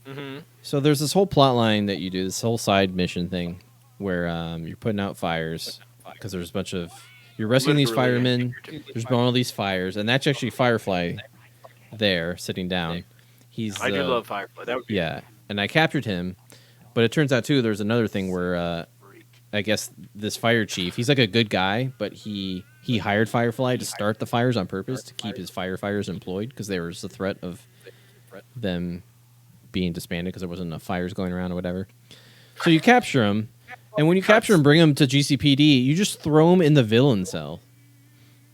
Mm-hmm. So there's this whole plot line that you do, this whole side mission thing, where you're putting out fires because there's a bunch of you're rescuing these firemen. There's been all these fires, and that's actually Firefly there sitting down. I do love Firefly. That would be and I captured him, but it turns out too there's another thing where I guess this fire chief, he's like a good guy, but he hired Firefly to start the fires on purpose to keep his firefighters employed because there was the threat of them being disbanded because there wasn't enough fires going around or whatever. So you capture him, and when you capture him, bring him to GCPD, you just throw him in the villain cell.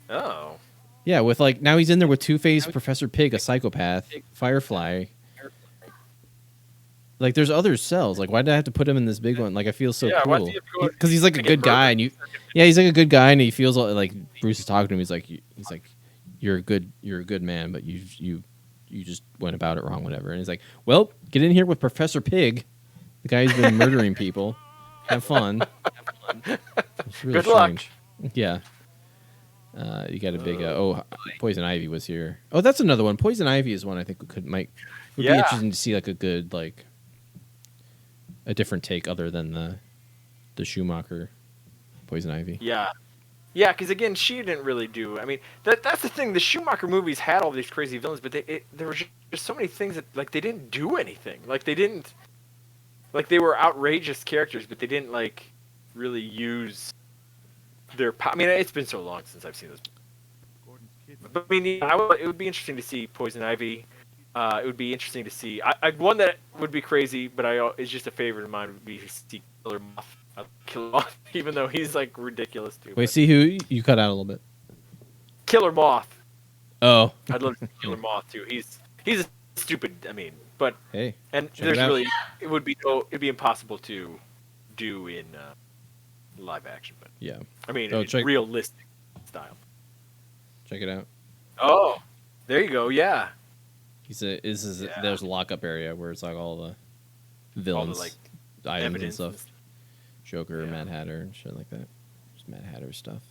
Oh. Yeah, with like now he's in there with Two-Face, Professor Pig, a psychopath, Firefly. Like there's other cells. Like why did I have to put him in this big one? Like I feel so cool because he's like a good guy, and he's like a good guy, and he feels like Bruce is talking to him. He's like you're a good man, but you just went about it wrong, whatever. And he's like, well, get in here with Professor Pig, the guy who's been murdering people. Have fun. It's really good luck. strange. Yeah. You got a big Poison Ivy was here. Oh, that's another one. Poison Ivy is one I think would be interesting to see like a good a different take other than the Schumacher Poison Ivy. Yeah, because again, she didn't really do. I mean, that's the thing. The Schumacher movies had all these crazy villains, but there were just so many things that like they didn't do anything. Like they were outrageous characters, but they didn't like really use their. I mean, it's been so long since I've seen those. But I mean, it would be interesting to see Poison Ivy. It would be interesting to see. One that would be crazy, but is just a favorite of mine would be to see Killer Moth. Killer Moth, even though he's like ridiculous too. Wait, see who you cut out a little bit. Killer Moth. Oh, I'd love to see Killer Moth too. He's a stupid. I mean, but hey, and there's really it'd be impossible to do in live action. But yeah, I mean, realistic style. Check it out. Oh, there you go. Yeah. There's a lockup area where it's like all the villains, all the, items and stuff. Joker, Mad Hatter, and shit like that. Just Mad Hatter stuff.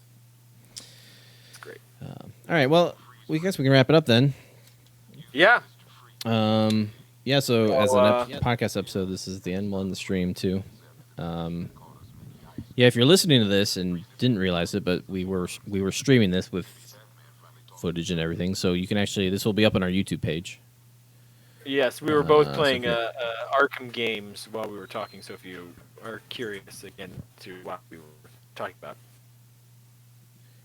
great. All right, well, we guess we can wrap it up then. Yeah. Yeah, so Well, as an podcast episode, this is the end. We'll end the stream, too. Yeah, if you're listening to this and didn't realize it, but we were streaming this with footage and everything, so you can actually, this will be up on our YouTube page. Yes, we were both so playing Arkham games while we were talking, so if you are curious again to what we were talking about.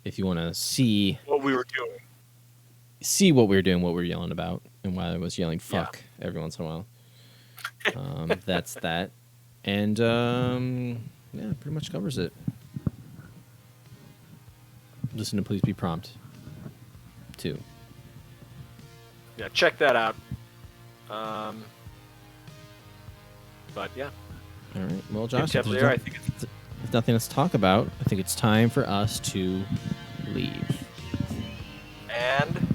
If you want to see What we were doing. what we were doing, what we were yelling about, and why I was yelling fuck every once in a while. That's that. And, yeah, pretty much covers it. Listen to Please Be Prompt 2. Yeah, check that out. But yeah. All right. Well, Josh, Tavolier, I think if nothing else to talk about, I think it's time for us to leave. And